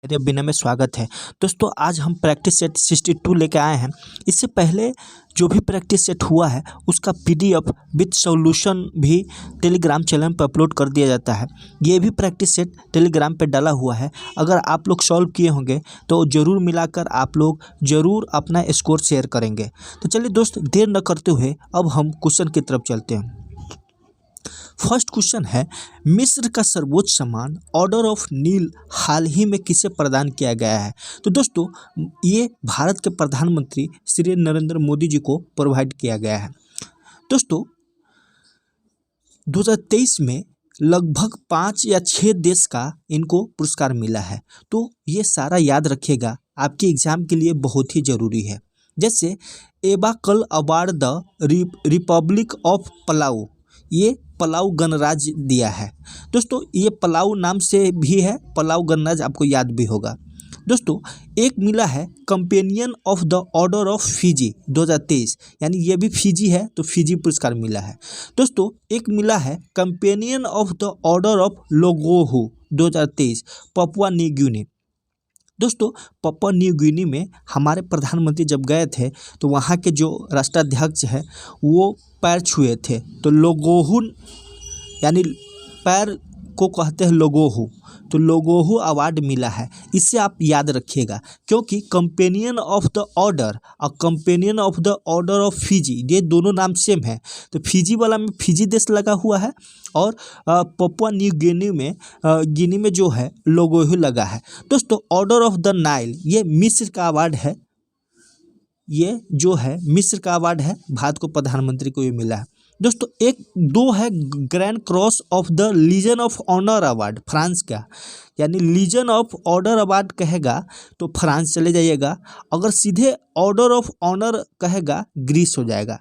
मेरे बिना में स्वागत है। दोस्तों आज हम प्रैक्टिस सेट 62 लेके आए हैं। इससे पहले जो भी प्रैक्टिस सेट हुआ है उसका पीडीएफ विथ सॉल्यूशन भी टेलीग्राम चैनल पर अपलोड कर दिया जाता है। ये भी प्रैक्टिस सेट टेलीग्राम पे डाला हुआ है। अगर आप लोग सॉल्व किए होंगे तो ज़रूर मिलाकर आप लोग ज़रूर अपना स्कोर शेयर करेंगे। तो चलिए दोस्त, देर न करते हुए अब हम क्वेश्चन की तरफ चलते हैं। फर्स्ट क्वेश्चन है, मिस्र का सर्वोच्च सम्मान ऑर्डर ऑफ नील हाल ही में किसे प्रदान किया गया है? तो दोस्तों ये भारत के प्रधानमंत्री श्री नरेंद्र मोदी जी को प्रोवाइड किया गया है। दोस्तों 2023 में लगभग 5 या 6 देश का इनको पुरस्कार मिला है। तो ये सारा याद रखिएगा, आपके एग्जाम के लिए बहुत ही ज़रूरी है। जैसे एबाकल award the Republic of Palau, ये पलाऊ गणराज्य दिया है। दोस्तों ये पलाऊ नाम से भी है, पलाऊ गणराज्य आपको याद भी होगा। दोस्तों एक मिला है companion of the order of Fiji 2023, यानी ये भी फिजी है तो फिजी पुरस्कार मिला है। दोस्तों एक मिला है companion of the order of लोगोहू 2023, Papua New Guinea. दोस्तों पपुआ न्यू गिनी में हमारे प्रधानमंत्री जब गए थे तो वहाँ के जो राष्ट्राध्यक्ष है वो पैर छुए थे, तो लोगोहू यानी पैर को कहते हैं लोगोहू, तो लोगोहू अवार्ड मिला है। इससे आप याद रखिएगा, क्योंकि कंपेनियन ऑफ द ऑर्डर और companion of the order of Fiji ये दोनों नाम सेम है। तो फिजी वाला में फिजी देश लगा हुआ है और पपुआ न्यू गिनी में जो है लोगोहू लगा है। दोस्तों ऑर्डर ऑफ द नाइल ये मिस्र का अवार्ड है, ये जो है मिस्र का अवार्ड है, भारत को प्रधानमंत्री को ये मिला है। दोस्तों दो है grand cross of the legion of honour award, France का, यानी लीजन ऑफ ऑर्डर अवार्ड कहेगा तो फ्रांस चले जाइएगा, अगर सीधे ऑर्डर ऑफ ऑनर कहेगा ग्रीस हो जाएगा,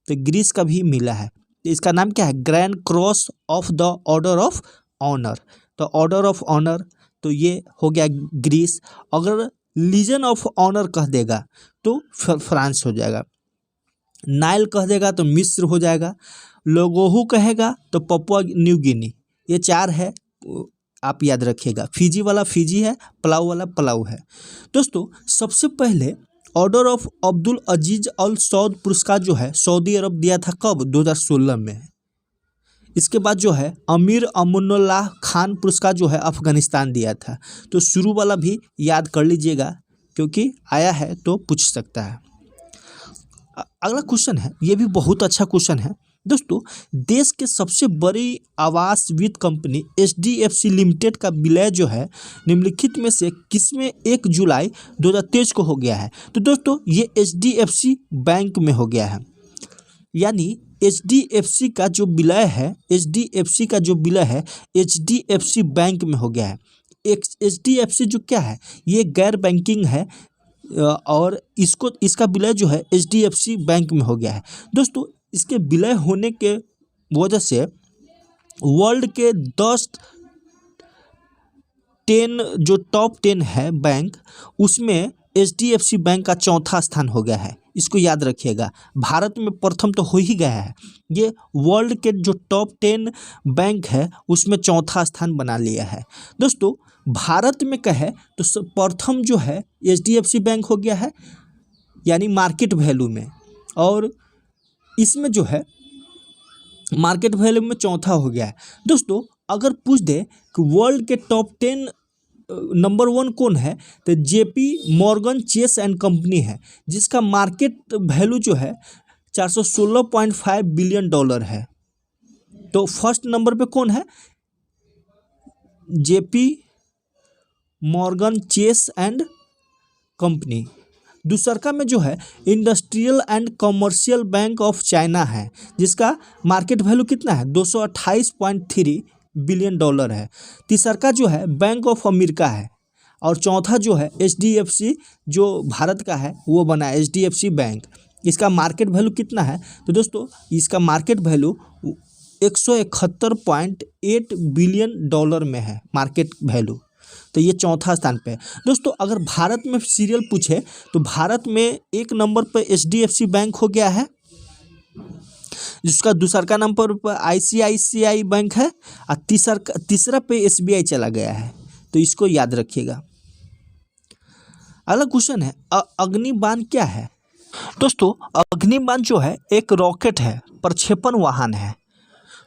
तो ग्रीस का भी मिला है। तो इसका नाम क्या है? Grand cross of the order of honour. तो ऑर्डर ऑफ ऑनर तो ये हो गया ग्रीस, अगर लीजन ऑफ ऑनर कह देगा तो फ्रांस हो जाएगा, नाइल कह देगा तो मिस्र हो जाएगा, लोगोहू कहेगा तो पपुआ न्यू गिनी। ये 4 है, आप याद रखिएगा। फिजी वाला फिजी है, पलाऊ वाला पलाऊ है। दोस्तों सबसे पहले ऑर्डर ऑफ अब्दुल अजीज अल सौद पुरस्कार जो है सऊदी अरब दिया था, कब? 2016 में। इसके बाद जो है अमीर अमनुल्लाह खान पुरस्कार जो है अफगानिस्तान दिया था। तो शुरू वाला भी याद कर लीजिएगा, क्योंकि आया है तो पूछ सकता है। अगला क्वेश्चन है, ये भी बहुत अच्छा क्वेश्चन है। दोस्तों देश के सबसे बड़ी आवास वित्त कंपनी HDFC लिमिटेड का विलय जो है निम्नलिखित में से किसमें 1 जुलाई 2023 को हो गया है? तो दोस्तों ये HDFC बैंक में हो गया है, यानी HDFC का जो विलय है, HDFC बैंक में हो गया है। HDFC जो क्या है, ये गैर बैंकिंग है और इसका विलय जो है HDFC बैंक में हो गया है। दोस्तों इसके विलय होने के वजह से वर्ल्ड के 10 जो टॉप 10 है बैंक, उसमें HDFC बैंक का 4था स्थान हो गया है। इसको याद रखिएगा, भारत में प्रथम तो हो ही गया है, ये वर्ल्ड के जो टॉप 10 बैंक है उसमें 4था स्थान बना लिया है। दोस्तों भारत में कहे तो प्रथम जो है HDFC बैंक हो गया है, यानी मार्केट वैल्यू में, और इसमें जो है मार्केट वैल्यू में 4था हो गया है। दोस्तों अगर पूछ दे कि वर्ल्ड के टॉप 10 नंबर 1 कौन है, तो JP Morgan Chase and company है, जिसका मार्केट वैल्यू जो है $416.5 बिलियन है। तो फर्स्ट नंबर पे कौन है? JP Morgan Chase and company. दूसरका में जो है industrial and commercial bank of China है, जिसका मार्केट वैल्यू कितना है? $228.3 बिलियन है। तीसरका जो है बैंक ऑफ अमेरिका है, और चौथा जो है HDFC जो भारत का है वो बना है HDFC बैंक। इसका मार्केट वैल्यू कितना है? तो दोस्तों इसका मार्केट वैल्यू $171.8 बिलियन में है मार्केट वैल्यू। तो ये 4था स्थान पे है। दोस्तों अगर भारत में सीरियल पूछे तो भारत में 1 नंबर पर HDFC बैंक हो गया है, जिसका दूसरा नंबर पर ICICI बैंक है, और तीसरा पे SBI चला गया है। तो इसको याद रखिएगा। अगला क्वेश्चन है अग्निबाण क्या है। दोस्तों अग्निबाण जो है एक रॉकेट है, प्रक्षेपण वाहन है।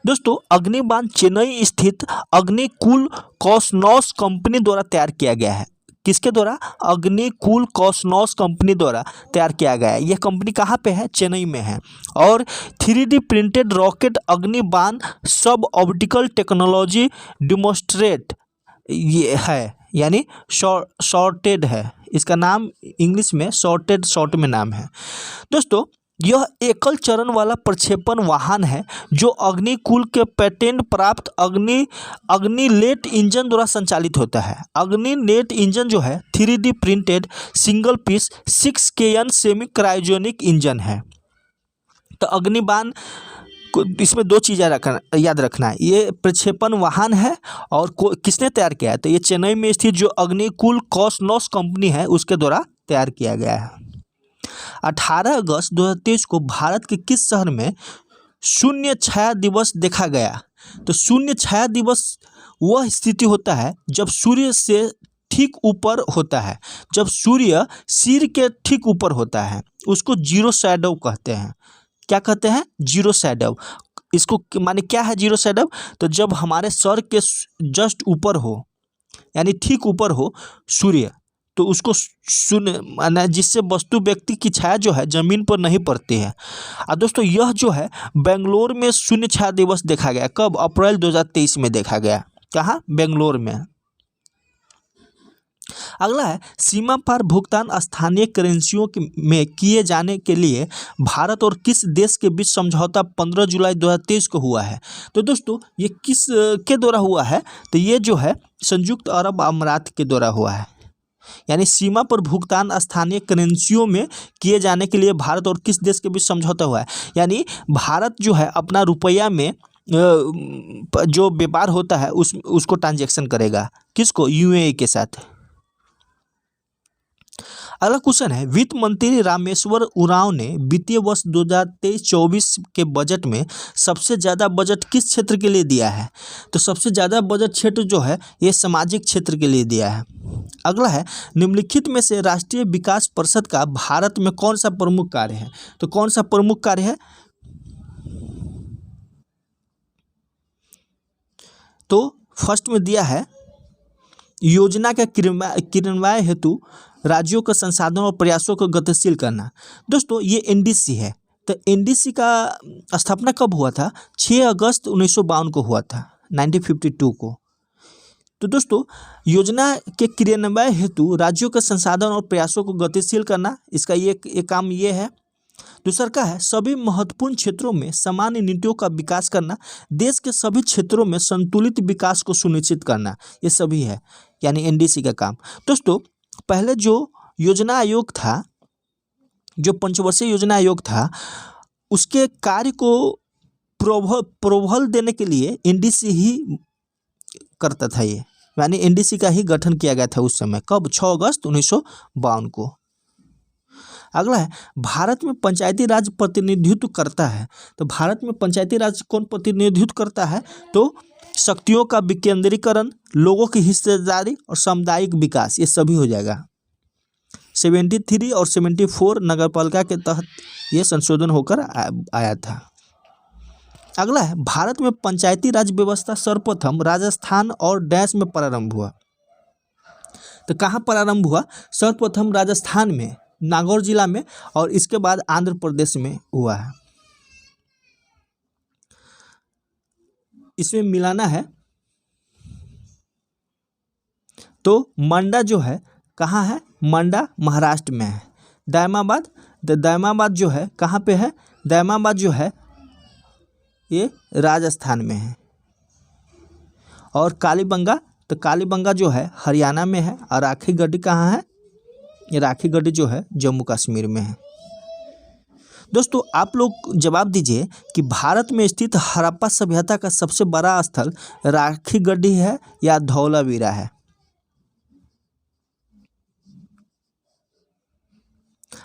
दोस्तों अग्निबाण चेन्नई स्थित अग्निकुल कॉस्मॉस कंपनी द्वारा तैयार किया गया है। किसके द्वारा? अग्निकुल कॉस्मॉस कंपनी द्वारा तैयार किया गया है। यह कंपनी कहाँ पे है? चेन्नई में है। और 3D प्रिंटेड रॉकेट अग्निबाण सब ऑप्टिकल टेक्नोलॉजी डिमोस्ट्रेट ये है, यानी शॉर्टेड है। इसका नाम इंग्लिश में शॉर्टेड शॉर्ट में नाम है। दोस्तों यह एकल चरण वाला प्रक्षेपण वाहन है जो अग्निकुल के पेटेंट प्राप्त अग्निलेट इंजन द्वारा संचालित होता है। अग्निलेट इंजन जो है 3D printed single piece 6KN semi cryogenic engine है। तो अग्निबाण इसमें दो चीज़ें याद रखना है, ये प्रक्षेपण वाहन है और किसने तैयार किया है? तो ये चेन्नई में स्थित जो अग्निकुल कॉस्मॉस कंपनी है उसके द्वारा तैयार किया गया है। 18 अगस्त 2023 को भारत के किस शहर में शून्य छाया दिवस देखा गया? तो शून्य छाया दिवस वह स्थिति होता है जब सूर्य से ठीक ऊपर होता है, जब सूर्य सिर के ठीक ऊपर होता है, उसको जीरो शैडो कहते हैं। क्या कहते हैं? Zero shadow. इसको माने क्या है जीरो शैडो? तो जब हमारे सर के जस्ट ऊपर हो, यानी ठीक ऊपर हो सूर्य, तो उसको शून्य माना, जिससे वस्तु व्यक्ति की छाया जो है जमीन पर नहीं पड़ती है। और दोस्तों यह जो है बेंगलोर में शून्य छाया दिवस देखा गया। कब? अप्रैल 2023 में देखा गया। कहाँ? बेंगलोर में। अगला है सीमा पार भुगतान स्थानीय करेंसियों में किए जाने के लिए भारत और किस देश के बीच समझौता 15 जुलाई 2023 को हुआ है। तो दोस्तों ये किस के द्वारा हुआ है? तो ये जो है संयुक्त अरब अमारात के द्वारा हुआ है। यानी सीमा पर भुगतान स्थानीय करेंसियों में किए जाने के लिए भारत और किस देश के बीच समझौता हुआ है। यानी भारत जो है अपना रुपया में जो व्यापार होता है उसको ट्रांजैक्शन करेगा। किसको? UAE के साथ। अगला क्वेश्चन है वित्त मंत्री रामेश्वर उरांव ने वित्तीय वर्ष 2023-24 के बजट में सबसे ज़्यादा बजट किस क्षेत्र के लिए दिया है? तो सबसे ज़्यादा बजट क्षेत्र जो है ये सामाजिक क्षेत्र के लिए दिया है। अगला है निम्नलिखित में से राष्ट्रीय विकास परिषद का भारत में कौन सा प्रमुख कार्य है? तो कौन सा प्रमुख कार्य है? तो फर्स्ट में दिया है योजना के क्रियान्वयन हेतु राज्यों के संसाधन और प्रयासों को गतिशील करना। दोस्तों ये NDC है। तो NDC का स्थापना कब हुआ था? 6 अगस्त 1952 को हुआ था, 1952 को। तो दोस्तों योजना के क्रियान्वयन हेतु राज्यों के संसाधन और प्रयासों को गतिशील करना, इसका ये काम ये है। दूसरा का है सभी महत्वपूर्ण क्षेत्रों में सामान्य नीतियों का विकास करना, देश के सभी क्षेत्रों में संतुलित विकास को सुनिश्चित करना, ये सभी है यानी NDC का काम। दोस्तों पहले जो योजना आयोग था, जो पंचवर्षीय योजना आयोग था, उसके कार्य को प्रबल देने के लिए NDC ही करता था ये, यानी NDC का ही गठन किया गया था उस समय। कब? 6 अगस्त 1952 को। अगला है भारत में पंचायती राज प्रतिनिधित्व करता है। तो भारत में पंचायती राज कौन प्रतिनिधित्व करता है? तो शक्तियों का विकेंद्रीकरण, लोगों की हिस्सेदारी और सामुदायिक विकास, ये सभी हो जाएगा। 73 और 74 नगरपालिका के तहत ये संशोधन होकर आया था। अगला है भारत में पंचायती राज व्यवस्था सर्वप्रथम राजस्थान और डैश में प्रारंभ हुआ। तो कहाँ प्रारंभ हुआ? सर्वप्रथम राजस्थान में, नागौर जिला में, और इसके बाद आंध्र प्रदेश में हुआ है। इसमें मिलाना है तो मंडा जो है कहाँ है? मंडा महाराष्ट्र में है। दायमाबाद जो है कहाँ पे है? दायमाबाद जो है ये राजस्थान में है। और कालीबंगा, तो कालीबंगा जो है हरियाणा में है। और राखी गढ़ी कहाँ है? ये राखी गढ़ी जो है जम्मू कश्मीर में है। दोस्तों आप लोग जवाब दीजिए कि भारत में स्थित हड़प्पा सभ्यता का सबसे बड़ा स्थल राखी गढ़ी है या धौलावीरा है?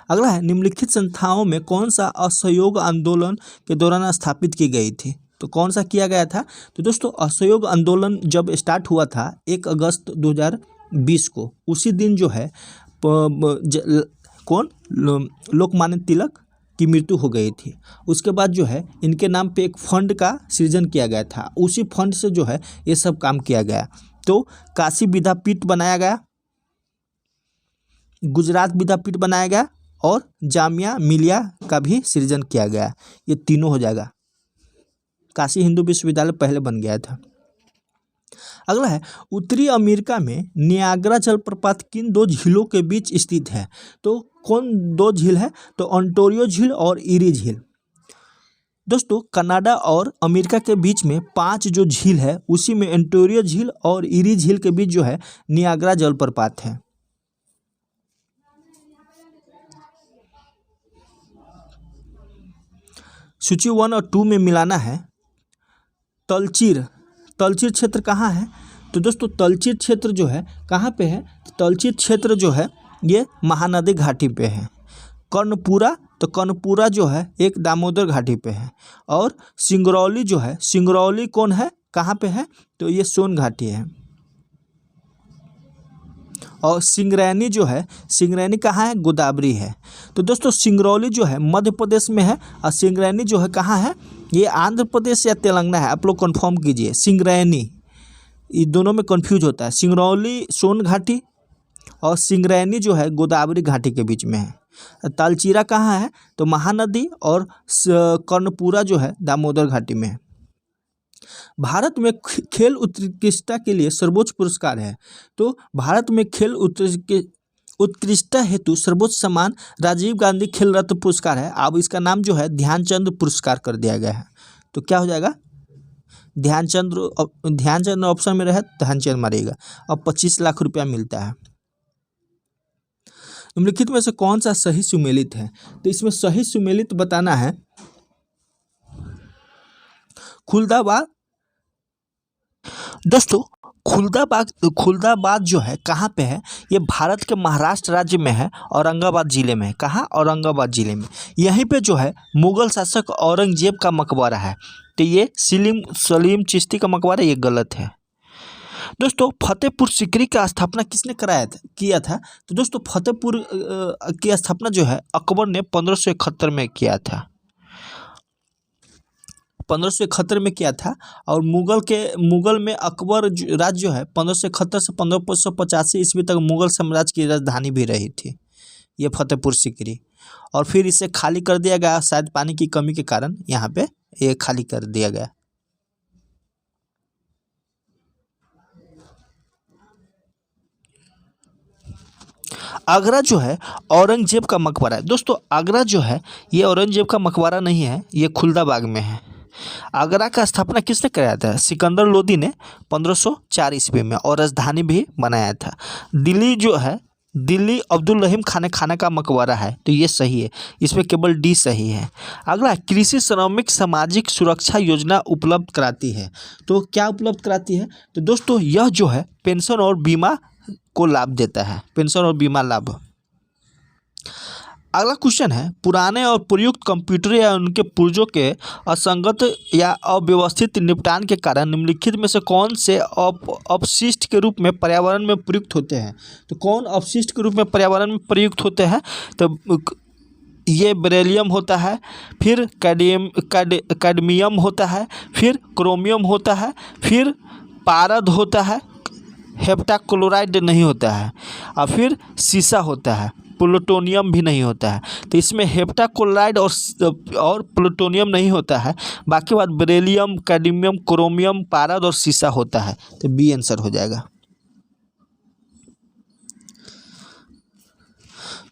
अगला है निम्नलिखित संस्थाओं में कौन सा असहयोग आंदोलन के दौरान स्थापित की गई थी? तो कौन सा किया गया था? तो दोस्तों असहयोग आंदोलन जब स्टार्ट हुआ था 1 अगस्त 2020 को, उसी दिन जो है कौन, लोकमान्य तिलक की मृत्यु हो गई थी। उसके बाद जो है इनके नाम पे एक फंड का सृजन किया गया था, उसी फंड से जो है ये सब काम किया गया। तो काशी विद्यापीठ बनाया गया, गुजरात विद्यापीठ बनाया गया और जामिया मिलिया का भी सृजन किया गया। ये तीनों हो जाएगा। काशी हिंदू विश्वविद्यालय पहले बन गया था। अगला है, उत्तरी अमेरिका में नियाग्रा जलप्रपात किन दो झीलों के बीच स्थित है? तो कौन दो झील है? तो ओंटारियो झील और इरी झील। दोस्तों, कनाडा और अमेरिका के बीच में 5 जो झील है, उसी में ओंटारियो झील और इरी झील के बीच जो है नियाग्रा जलप्रपात है। सूची 1 और 2 में मिलाना है। तलचीर क्षेत्र कहाँ है? तो दोस्तों, तलचीर क्षेत्र जो है कहाँ पे है? तलचीर क्षेत्र जो है ये महानदी घाटी पे है। कर्णपुरा, तो कर्णपुरा जो है एक दामोदर घाटी पे है। और सिंगरौली जो है, सिंगरौली कौन है, कहाँ पे है? तो ये सोन घाटी है। और सिंगरैनी जो है, सिंगरैनी कहाँ है? गोदावरी है। तो दोस्तों, सिंगरौली जो है मध्य प्रदेश में है और सिंगरैनी जो है कहाँ है? ये आंध्र प्रदेश या तेलंगाना है, आप लोग कंफर्म कीजिए। सिंगरैनी, ये दोनों में कंफ्यूज होता है। सिंगरौली सोन घाटी और सिंगरैनी जो है गोदावरी घाटी के बीच में है। तालचीरा कहाँ है? तो महानदी और कर्णपुरा जो है दामोदर घाटी में है। भारत में खेल उत्कृष्टता के लिए सर्वोच्च पुरस्कार है। तो भारत में खेल उत्कृष्टता हेतु सर्वोच्च सम्मान राजीव गांधी खेल रत्न पुरस्कार है। अब इसका नाम जो है ध्यानचंद पुरस्कार कर दिया गया है। तो क्या हो जाएगा? ध्यानचंद ऑप्शन में रहे ध्यानचंद मारिएगा। अब 25 लाख रुपया मिलता है। निम्नलिखित में से कौन सा सही सुमेलित है? तो इसमें सही सुमेलित बताना है खुलदाबाद। दोस्तों, खुलदाबाद जो है कहाँ पे है? ये भारत के महाराष्ट्र राज्य में है, औरंगाबाद जिले में। कहाँ? औरंगाबाद जिले में। यहीं पे जो है मुगल शासक औरंगजेब का मकबरा है। तो ये सलीम चिश्ती का मकबरा, ये गलत है। दोस्तों, फतेहपुर सीकरी का स्थापना किसने किया था? तो दोस्तों, फतेहपुर की स्थापना जो है अकबर ने 1571 में किया था। 1571 में किया था। और मुगल में अकबर राज्य जो है 1571 से 1585 ईस्वी तक मुगल साम्राज्य की राजधानी भी रही थी ये फतेहपुर सीकरी। और फिर इसे खाली कर दिया गया, शायद पानी की कमी के कारण यहाँ पे ये खाली कर दिया गया। आगरा जो है औरंगजेब का मकबरा है। दोस्तों, आगरा जो है ये औरंगजेब का मकबरा नहीं है, ये खुलदाबाग में है। आगरा का स्थापना किसने कराया था? सिकंदर लोदी ने 1504 ईस्वी में, और राजधानी भी बनाया था। दिल्ली जो है, दिल्ली अब्दुल रहीम खाना का मकबरा है। तो ये सही है, इसमें केवल डी सही है। अगला, कृषि श्रमिक सामाजिक सुरक्षा योजना उपलब्ध कराती है। तो क्या उपलब्ध कराती है? तो दोस्तों, यह जो है पेंशन और बीमा को लाभ देता है, पेंशन और बीमा लाभ। अगला क्वेश्चन है, पुराने और प्रयुक्त कंप्यूटर या उनके पुर्जों के असंगत या अव्यवस्थित निपटान के कारण निम्नलिखित में से कौन से अपशिष्ट के रूप में पर्यावरण में प्रयुक्त होते हैं? तो कौन अपशिष्ट के रूप में पर्यावरण में प्रयुक्त होते हैं? तो ये बेरिलियम होता है, फिर कैडमियम होता है, फिर क्रोमियम होता है, फिर पारद होता है, हेप्टाक्लोराइड नहीं होता है, और फिर सीसा होता है, प्लूटोनियम भी नहीं होता है। तो इसमें हेप्टाक्लोराइड और प्लूटोनियम नहीं होता है। बाकी बात बेरिलियम, कैडमियम, क्रोमियम, पारद और सीसा होता है। तो बी आंसर हो जाएगा।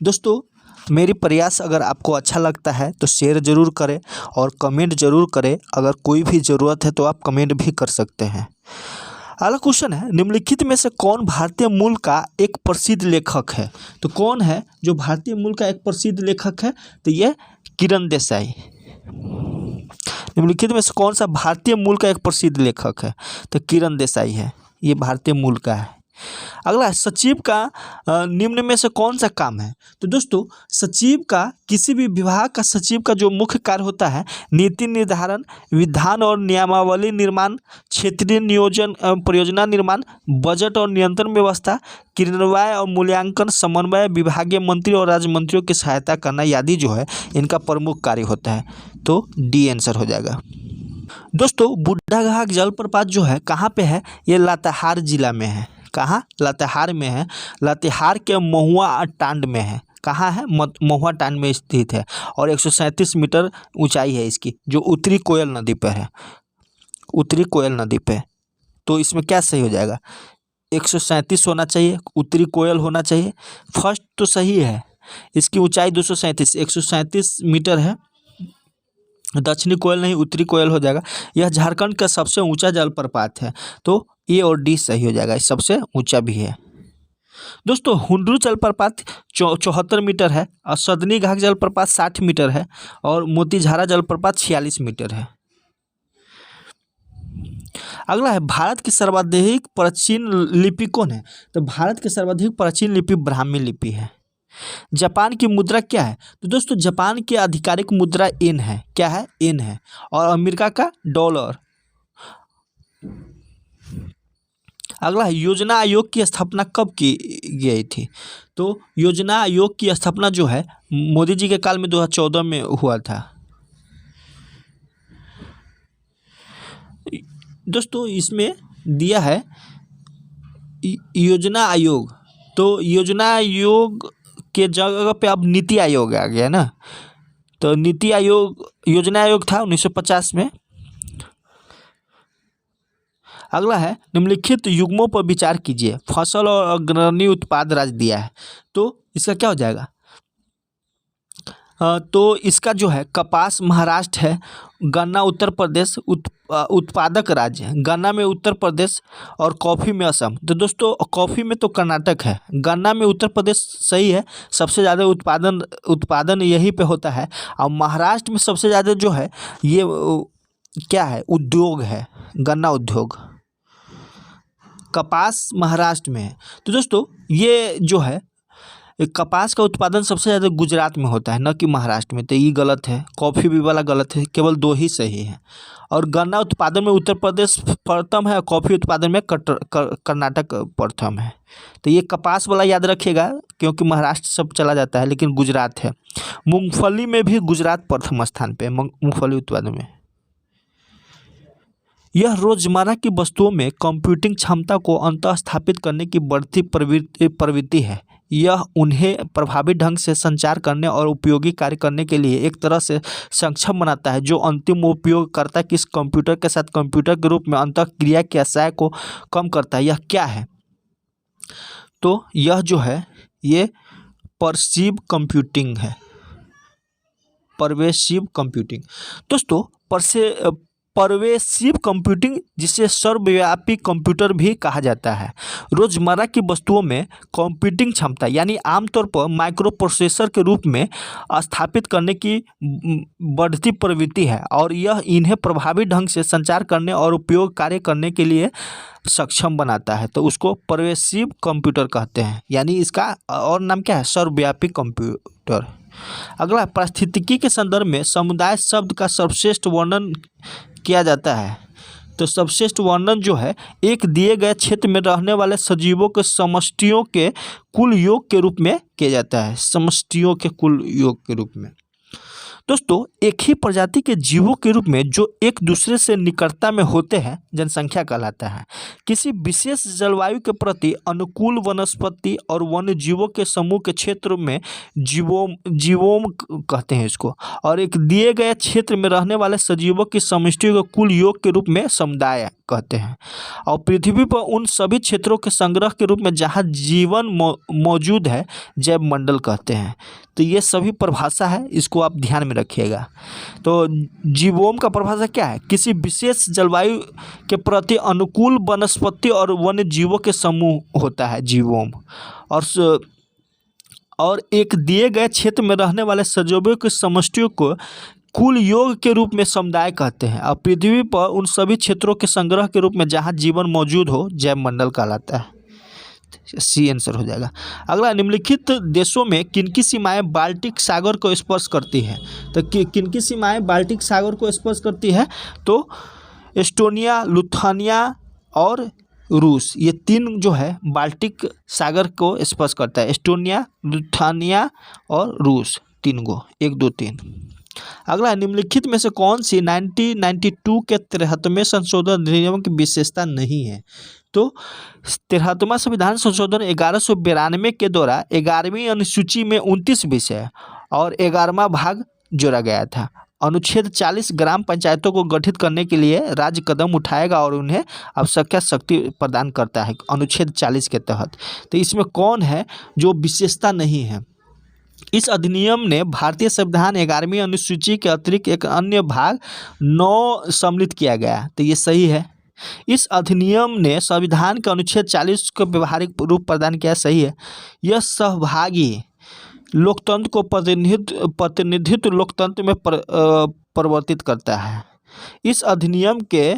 दोस्तों, मेरी प्रयास अगर आपको अच्छा लगता है तो शेयर ज़रूर करें और कमेंट ज़रूर करें। अगर कोई भी ज़रूरत है तो आप कमेंट भी कर सकते हैं। अगला क्वेश्चन है, निम्नलिखित में से कौन भारतीय मूल का एक प्रसिद्ध लेखक है? तो कौन है जो भारतीय मूल का एक प्रसिद्ध लेखक है? तो ये किरण देसाई। निम्नलिखित में से कौन सा भारतीय मूल का एक प्रसिद्ध लेखक है? तो किरण देसाई है, ये भारतीय मूल का है। अगला है सचिव का निम्न में से कौन सा काम है। तो दोस्तों सचिव का, किसी भी विभाग का सचिव का जो मुख्य कार्य होता है नीति निर्धारण, विधान और नियमावली निर्माण, क्षेत्रीय नियोजन परियोजना निर्माण, बजट और नियंत्रण व्यवस्था, क्रियान्वयन और मूल्यांकन, समन्वय, विभागीय मंत्री और राज्य मंत्रियों की सहायता करना आदि जो है इनका प्रमुख कार्य होता है। तो डी आंसर हो जाएगा। दोस्तों बुढ़ाघाट जलप्रपात जो है कहाँ पे है, ये लातेहार जिला में है। कहाँ, लातेहार में है। लातेहार के महुआ टांड में है। कहाँ है, महुआ टांड में स्थित है और 137 मीटर ऊंचाई है इसकी, जो उत्तरी कोयल नदी पर है, उत्तरी कोयल नदी पे। तो इसमें क्या सही हो जाएगा, 137 होना चाहिए, उत्तरी कोयल होना चाहिए। फर्स्ट तो सही है, इसकी ऊंचाई 137 मीटर है। दक्षिणी कोयल नहीं, उत्तरी कोयल हो जाएगा। यह झारखंड का सबसे ऊंचा जलप्रपात है। तो ए और डी सही हो जाएगा, सबसे ऊंचा भी है। दोस्तों हुंड्रू जलप्रपात 74 मीटर है और सदनी घाट जलप्रपात 60 मीटर है और मोतीझारा जलप्रपात 46 मीटर है। अगला है भारत की सर्वाधिक प्राचीन लिपि कौन है। तो भारत की सर्वाधिक प्राचीन लिपि ब्राह्मी लिपि है। जापान की मुद्रा क्या है। तो दोस्तों जापान की आधिकारिक मुद्रा येन है। क्या है, येन है। और अमेरिका का डॉलर। अगला है योजना आयोग की स्थापना कब की गई थी। तो योजना आयोग की स्थापना जो है मोदी जी के काल में 2014 में हुआ था। दोस्तों इसमें दिया है योजना आयोग, तो योजना आयोग के जगह पे अब नीति आयोग आ गया ना। तो नीति आयोग, योजना आयोग था 1950 में। अगला है निम्नलिखित युग्मों पर विचार कीजिए। फसल और अग्रणी उत्पाद राज्य दिया है, तो इसका क्या हो जाएगा। तो इसका जो है कपास महाराष्ट्र है, गन्ना उत्तर प्रदेश, उत्पादक राज्य गन्ना में उत्तर प्रदेश और कॉफ़ी में असम। तो दोस्तों कॉफ़ी में तो कर्नाटक है, गन्ना में उत्तर प्रदेश सही है, सबसे ज़्यादा उत्पादन यहीं पे होता है। और महाराष्ट्र में सबसे ज़्यादा जो है ये क्या है, उद्योग है, गन्ना उद्योग। कपास महाराष्ट्र में है। तो दोस्तों ये जो है कपास का उत्पादन सबसे ज़्यादा गुजरात में होता है, न कि महाराष्ट्र में। तो ये गलत है। कॉफ़ी भी वाला गलत है, केवल 2 ही सही है। और गन्ना उत्पादन में उत्तर प्रदेश प्रथम है और कॉफ़ी उत्पादन में कर्नाटक प्रथम है। तो ये कपास वाला याद रखिएगा, क्योंकि महाराष्ट्र सब चला जाता है, लेकिन गुजरात है। मूंगफली में भी गुजरात प्रथम स्थान पे मूंगफली उत्पादन में। यह रोजमर्रा की वस्तुओं में कंप्यूटिंग क्षमता को अंतःस्थापित करने की बढ़ती प्रवृत्ति है। यह उन्हें प्रभावी ढंग से संचार करने और उपयोगी कार्य करने के लिए एक तरह से सक्षम बनाता है, जो अंतिम उपयोगकर्ता की इस कंप्यूटर के साथ कंप्यूटर के रूप में अंतःक्रिया के असाय को कम करता है। यह क्या है। तो यह जो है ये परसीव कंप्यूटिंग है, परवेसिव कंप्यूटिंग। दोस्तों परवेसिव कंप्यूटिंग, जिसे सर्वव्यापी कंप्यूटर भी कहा जाता है, रोजमर्रा की वस्तुओं में कंप्यूटिंग क्षमता यानी आमतौर पर माइक्रो प्रोसेसर के रूप में स्थापित करने की बढ़ती प्रवृत्ति है और यह इन्हें प्रभावी ढंग से संचार करने और उपयोग कार्य करने के लिए सक्षम बनाता है। तो उसको परवेसिव कंप्यूटर कहते हैं, यानी इसका और नाम क्या है, सर्वव्यापी कंप्यूटर। अगला पारिस्थितिकी के संदर्भ में समुदाय शब्द का सर्वश्रेष्ठ वर्णन किया जाता है। तो सर्वश्रेष्ठ वर्णन जो है एक दिए गए क्षेत्र में रहने वाले सजीवों के समष्टियों के कुल योग के रूप में किया जाता है, समष्टियों के कुल योग के रूप में। दोस्तों एक ही प्रजाति के जीवों के रूप में जो एक दूसरे से निकटता में होते हैं जनसंख्या कहलाता है। किसी विशेष जलवायु के प्रति अनुकूल वनस्पति और वन्य जीवों के समूह के क्षेत्र में जीवोम कहते हैं इसको, और एक दिए गए क्षेत्र में रहने वाले सजीवों की समष्टि को कुल योग के रूप में समुदाय कहते हैं। और पृथ्वी पर उन सभी क्षेत्रों के संग्रह के रूप में जहाँ जीवन मौजूद है जैव मंडल कहते हैं। तो ये सभी परिभाषा है, इसको आप ध्यान में रखिएगा। तो जीवोम का परिभाषा क्या है, किसी विशेष जलवायु के प्रति अनुकूल वनस्पति और वन्य जीवों के समूह होता है जीवोम, और एक दिए गए क्षेत्र में रहने वाले सजीवों की समष्टियों को कुल योग के रूप में समुदाय कहते हैं। और पृथ्वी पर उन सभी क्षेत्रों के संग्रह के रूप में जहाँ जीवन मौजूद हो जैव मंडल कहलाता है। सी आंसर हो जाएगा। अगला, निम्नलिखित देशों में किनकी सीमाएं बाल्टिक सागर को स्पर्श करती है? तो किनकी सीमाएं बाल्टिक सागर को स्पर्श करती है? तो एस्टोनिया, लिथुआनिया और रूस, ये तीन जो है बाल्टिक सागर को स्पर्श करता है। एस्टोनिया, लिथुआनिया और रूस, तीन गो, 1 2 3। अगला, निम्नलिखित में से कौन सी 1992 के 73वें संशोधन अधिनियम की विशेषता नहीं है? तो 73वां संविधान संशोधन 1192 के द्वारा 11वीं अनुसूची में 29 विषय और 11वां भाग जोड़ा गया था। अनुच्छेद 40 ग्राम पंचायतों को गठित करने के लिए राज्य कदम उठाएगा और उन्हें आवश्यक शक्ति प्रदान करता है, अनुच्छेद 40 के तहत। तो इसमें कौन है जो विशेषता नहीं है? इस अधिनियम ने भारतीय संविधान 11वीं अनुसूची के अतिरिक्त एक अन्य भाग 9 सम्मिलित किया गया, तो ये सही है। इस अधिनियम ने संविधान के अनुच्छेद 40 को व्यवहारिक रूप प्रदान किया, सही है। यह सहभागी लोकतंत्र को प्रतिनिधित्व लोकतंत्र में परिवर्तित करता है। इस अधिनियम के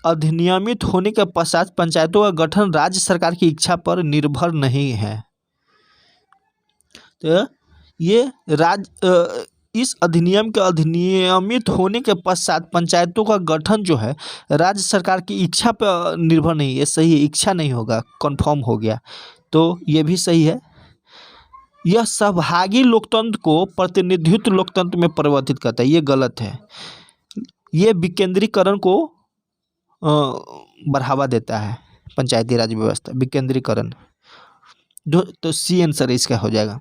अधिनियमित होने के पश्चात पंचायतों का गठन राज्य सरकार की इच्छा पर निर्भर नहीं है। तो ये इस अधिनियम के अधिनियमित होने के पश्चात पंचायतों का गठन जो है राज्य सरकार की इच्छा पर निर्भर नहीं है, सही है। इच्छा नहीं होगा, कन्फर्म हो गया, तो ये भी सही है। यह सहभागी लोकतंत्र को प्रतिनिधित्व लोकतंत्र में परिवर्तित करता है, ये गलत है। ये विकेंद्रीकरण को बढ़ावा देता है, पंचायती राज व्यवस्था विकेंद्रीकरण। तो सी आंसर इसका हो जाएगा।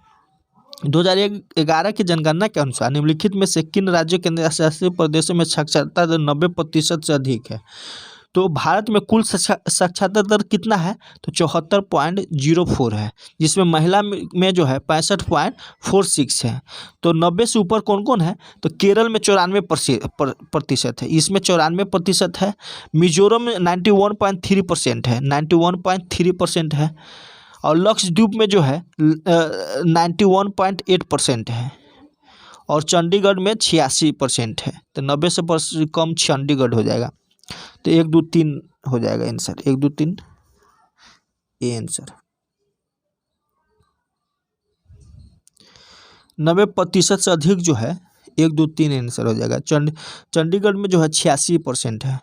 2011 की जनगणना के अनुसार निम्नलिखित में से किन राज्यों केंद्र शासित प्रदेशों में साक्षरता दर 90% से अधिक है? तो भारत में कुल साक्षरता दर कितना है? तो 74.04 है, जिसमें महिला में जो है 65.46 है। तो 90 से ऊपर कौन कौन है? तो केरल में 94% है, इसमें 94% है। मिजोरम में 91.3% है, 91.3% है। और लक्षद्वीप में जो है 91.8% है। और चंडीगढ़ में 86% है। तो 90 से कम चंडीगढ़ हो जाएगा। तो 1 2 3 हो जाएगा आंसर, 1 2 3 ए आंसर। 90% से अधिक जो है 1 2 3 आंसर हो जाएगा। चंडीगढ़ में जो है 86% है।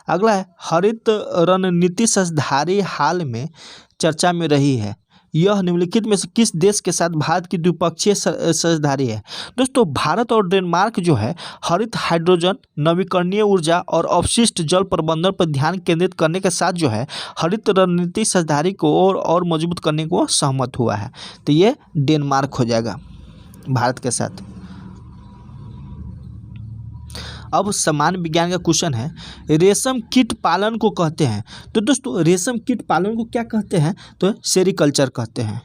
अगला है, हरित रणनीति साझेदारी हाल में चर्चा में रही है। यह निम्नलिखित में से किस देश के साथ भारत की द्विपक्षीय साझेदारी है? दोस्तों, भारत और डेनमार्क जो है हरित हाइड्रोजन, नवीकरणीय ऊर्जा और अपशिष्ट जल प्रबंधन पर ध्यान केंद्रित करने के साथ जो है हरित रणनीति साझेदारी को और मजबूत करने को सहमत हुआ है। तो ये डेनमार्क हो जाएगा भारत के साथ। अब सामान्य विज्ञान का क्वेश्चन है, रेशम कीट पालन को कहते हैं। तो दोस्तों, रेशम कीट पालन को क्या कहते हैं? तो सेरीकल्चर कहते हैं।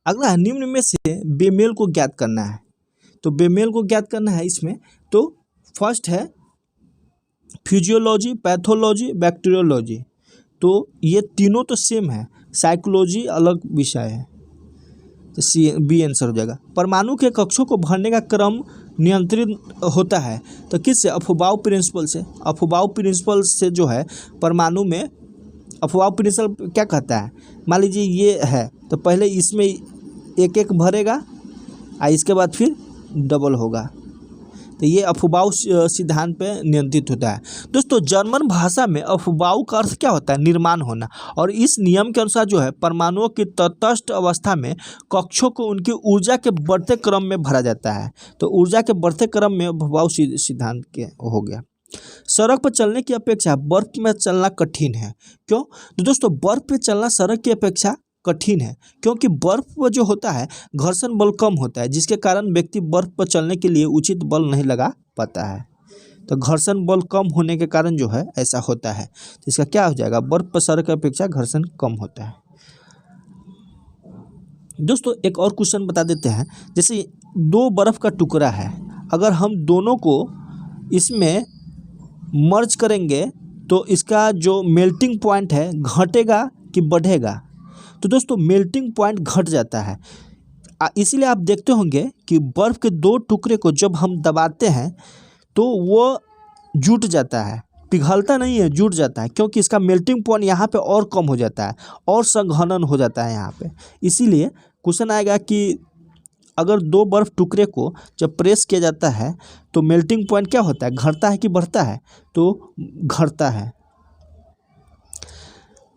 अगला है, निम्न में से बेमेल को ज्ञात करना है। तो बेमेल को ज्ञात करना है इसमें। तो फर्स्ट है फिजियोलॉजी, पैथोलॉजी, बैक्टीरियोलॉजी। तो ये तीनों तो सेम है, साइकोलॉजी अलग विषय है। तो सी बी आंसर हो जाएगा। परमाणु के कक्षों को भरने का क्रम नियंत्रित होता है तो किससे? अफबाउ प्रिंसिपल से। अफबाउ प्रिंसिपल से जो है परमाणु में, अफबाउ प्रिंसिपल क्या कहता है? मान लीजिए ये है तो पहले इसमें एक एक भरेगा और इसके बाद फिर डबल होगा। तो ये अफबाउ सिद्धांत पे नियंत्रित होता है। दोस्तों, जर्मन भाषा में अफबाउ का अर्थ क्या होता है? निर्माण होना। और इस नियम के अनुसार जो है परमाणुओं की तटस्थ अवस्था में कक्षों को उनकी ऊर्जा के बढ़ते क्रम में भरा जाता है। तो ऊर्जा के बढ़ते क्रम में अफबाउ सिद्धांत के हो गया। सड़क पर चलने की अपेक्षा बर्फ में चलना कठिन है। क्यों? तो दोस्तों, बर्फ पे चलना सड़क की अपेक्षा कठिन है क्योंकि बर्फ पर जो होता है घर्षण बल कम होता है, जिसके कारण व्यक्ति बर्फ पर चलने के लिए उचित बल नहीं लगा पाता है। तो घर्षण बल कम होने के कारण जो है ऐसा होता है। तो इसका क्या हो जाएगा? बर्फ पर सड़क की अपेक्षा घर्षण कम होता है। दोस्तों, एक और क्वेश्चन बता देते हैं। जैसे 2 बर्फ का टुकड़ा है, अगर हम दोनों को इसमें मर्ज करेंगे तो इसका जो मेल्टिंग पॉइंट है घटेगा कि बढ़ेगा? तो दोस्तों, मेल्टिंग पॉइंट घट जाता है। इसीलिए आप देखते होंगे कि बर्फ़ के 2 टुकड़े को जब हम दबाते हैं तो वो जुट जाता है, पिघलता नहीं है, जुड़ जाता है, क्योंकि इसका मेल्टिंग पॉइंट यहाँ पे और कम हो जाता है और संघनन हो जाता है यहाँ पे। इसीलिए क्वेश्चन आएगा कि अगर दो बर्फ टुकड़े को जब प्रेस किया जाता है तो मेल्टिंग पॉइंट क्या होता है, घटता है कि बढ़ता है? तो घटता है।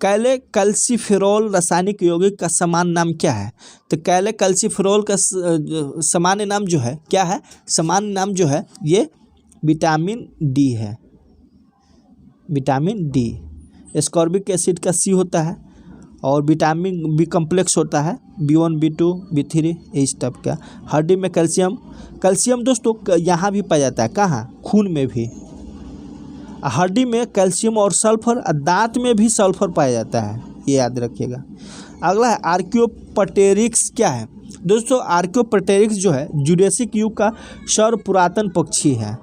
कैले कैल्सीफेरॉल रासायनिक यौगिक का समान नाम क्या है? तो कैले कैल्सीफेरॉल का सामान्य नाम जो है क्या है? सामान्य नाम जो है ये विटामिन डी है, विटामिन डी। एस्कॉर्बिक एसिड का सी होता है और विटामिन बी कम्प्लेक्स होता है, B1 B2 B3 इस टाइप का। हड्डी में कैल्शियम, कैल्शियम दोस्तों यहाँ भी पाया जाता है, कहाँ? खून में भी। हड्डी में कैल्शियम और सल्फर, दांत में भी सल्फर पाया जाता है, ये याद रखिएगा। अगला है आर्कियोप्टेरिक्स क्या है? दोस्तों आर्कियोप्टेरिक्स जो है जुरेसिक युग का सर्व पुरातन पक्षी है।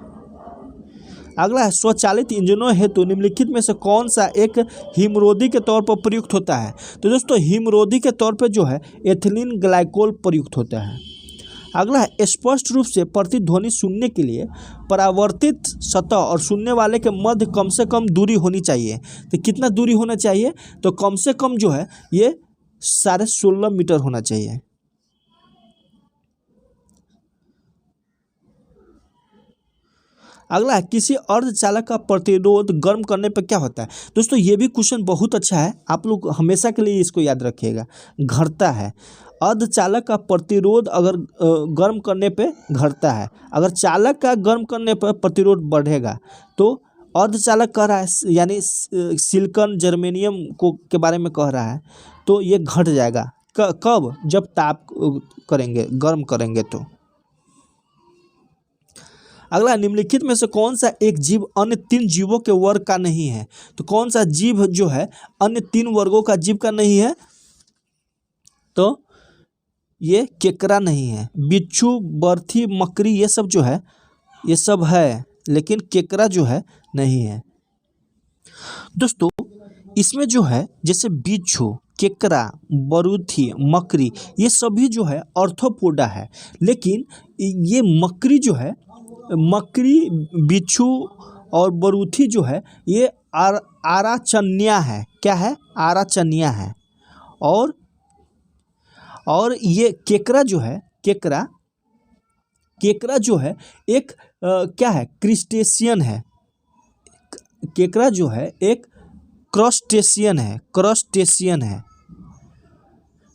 अगला है स्वचालित इंजनों हेतु निम्नलिखित में से कौन सा एक हिमरोधी के तौर पर प्रयुक्त होता है? तो दोस्तों हिमरोधी के तौर पर जो है एथिलीन ग्लाइकोल प्रयुक्त होता है। अगला है स्पष्ट रूप से प्रतिध्वनि सुनने के लिए परावर्तित सतह और सुनने वाले के मध्य कम से कम दूरी होनी चाहिए। तो कितना दूरी होना चाहिए? तो कम से कम जो है ये 16.5 मीटर होना चाहिए। अगला है किसी अर्धचालक का प्रतिरोध गर्म करने पर क्या होता है? दोस्तों ये भी क्वेश्चन बहुत अच्छा है, आप लोग हमेशा के लिए इसको याद रखिएगा, घटता है। अर्धचालक का प्रतिरोध अगर गर्म करने पे घटता है, अगर चालक का गर्म करने पर प्रतिरोध बढ़ेगा। तो अर्धचालक कह रहा है यानी सिलिकॉन जर्मेनियम को के बारे में कह रहा है, तो ये घट जाएगा। कब? जब ताप करेंगे, गर्म करेंगे तो। अगला निम्नलिखित में से कौन सा एक जीव अन्य 3 जीवों के वर्ग का नहीं है? तो कौन सा जीव जो है अन्य 3 वर्गों का जीव का नहीं है? तो ये केकड़ा नहीं है। बिच्छू, बर्थी, मकड़ी ये सब जो है ये सब है, लेकिन केकड़ा जो है नहीं है। दोस्तों इसमें जो है जैसे बिच्छू, केकड़ा, बरूथी, मकड़ी ये सभी जो है ऑर्थोपोडा है, लेकिन ये मकड़ी जो है, मकड़ी, बिच्छू और बरूथी जो है ये आराचन्या है। क्या है? आराचन्या है। और ये केकड़ा जो है, केकड़ा जो है एक क्या है? क्रिस्टेशियन है। केकड़ा जो है एक क्रस्टेशियन है।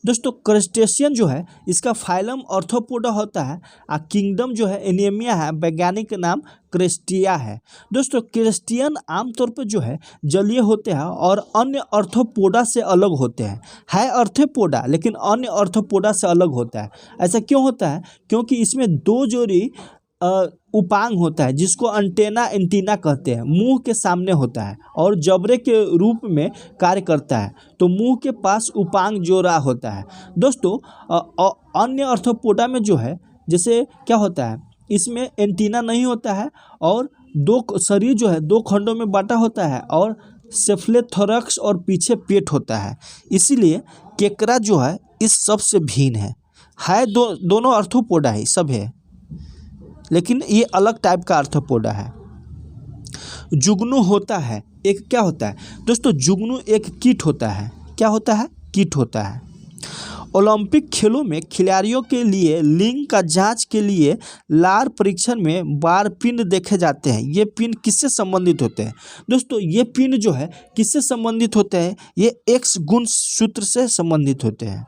दोस्तों क्रस्टेशियन जो है इसका फाइलम ऑर्थोपोडा होता है, और किंगडम जो है एनीमिया है, वैज्ञानिक नाम क्रेस्टिया है। दोस्तों क्रेस्टियन आमतौर पर जो है जलीय होते हैं और अन्य ऑर्थोपोडा से अलग होते हैं। है ऑर्थोपोडा लेकिन अन्य ऑर्थोपोडा से अलग होता है। ऐसा क्यों होता है? क्योंकि इसमें 2 जोड़ी उपांग होता है जिसको एंटीना कहते हैं, मुंह के सामने होता है और जबड़े के रूप में कार्य करता है। तो मुंह के पास उपांग जोड़ा होता है। दोस्तों अन्य ऑर्थोपोडा में जो है जैसे क्या होता है, इसमें एंटीना नहीं होता है और शरीर जो है 2 खंडों में बांटा होता है और सेफलेथोरैक्स और पीछे पेट होता है। इसीलिए केकड़ा जो है इस सब से भिन्न है। दोनों ऑर्थोपोडा ही सब है, लेकिन ये अलग टाइप का ऑर्थोपोडा है। जुगनू होता है एक, क्या होता है दोस्तों? जुगनू एक कीट होता है। क्या होता है? कीट होता है। ओलंपिक खेलों में खिलाड़ियों के लिए लिंग का जांच के लिए लार परीक्षण में बार पिंड देखे जाते हैं। ये पिंड किससे संबंधित होते हैं? दोस्तों ये पिंड जो है किससे संबंधित होते हैं? ये एक्स गुणसूत्र से संबंधित होते हैं।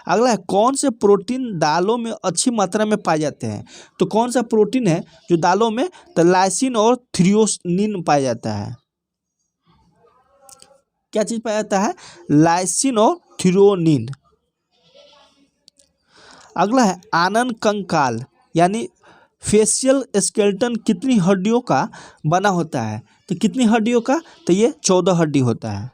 अगला है कौन से प्रोटीन दालों में अच्छी मात्रा में पाए जाते हैं? तो कौन सा प्रोटीन है जो दालों में? तो लाइसिन और थ्रियोनिन पाया जाता है। क्या चीज पाया जाता है? लाइसिन और थ्रियोनिन। अगला है आनन कंकाल यानी फेशियल स्केलेटन कितनी हड्डियों का बना होता है? तो कितनी हड्डियों का? तो ये 14 हड्डी होता है।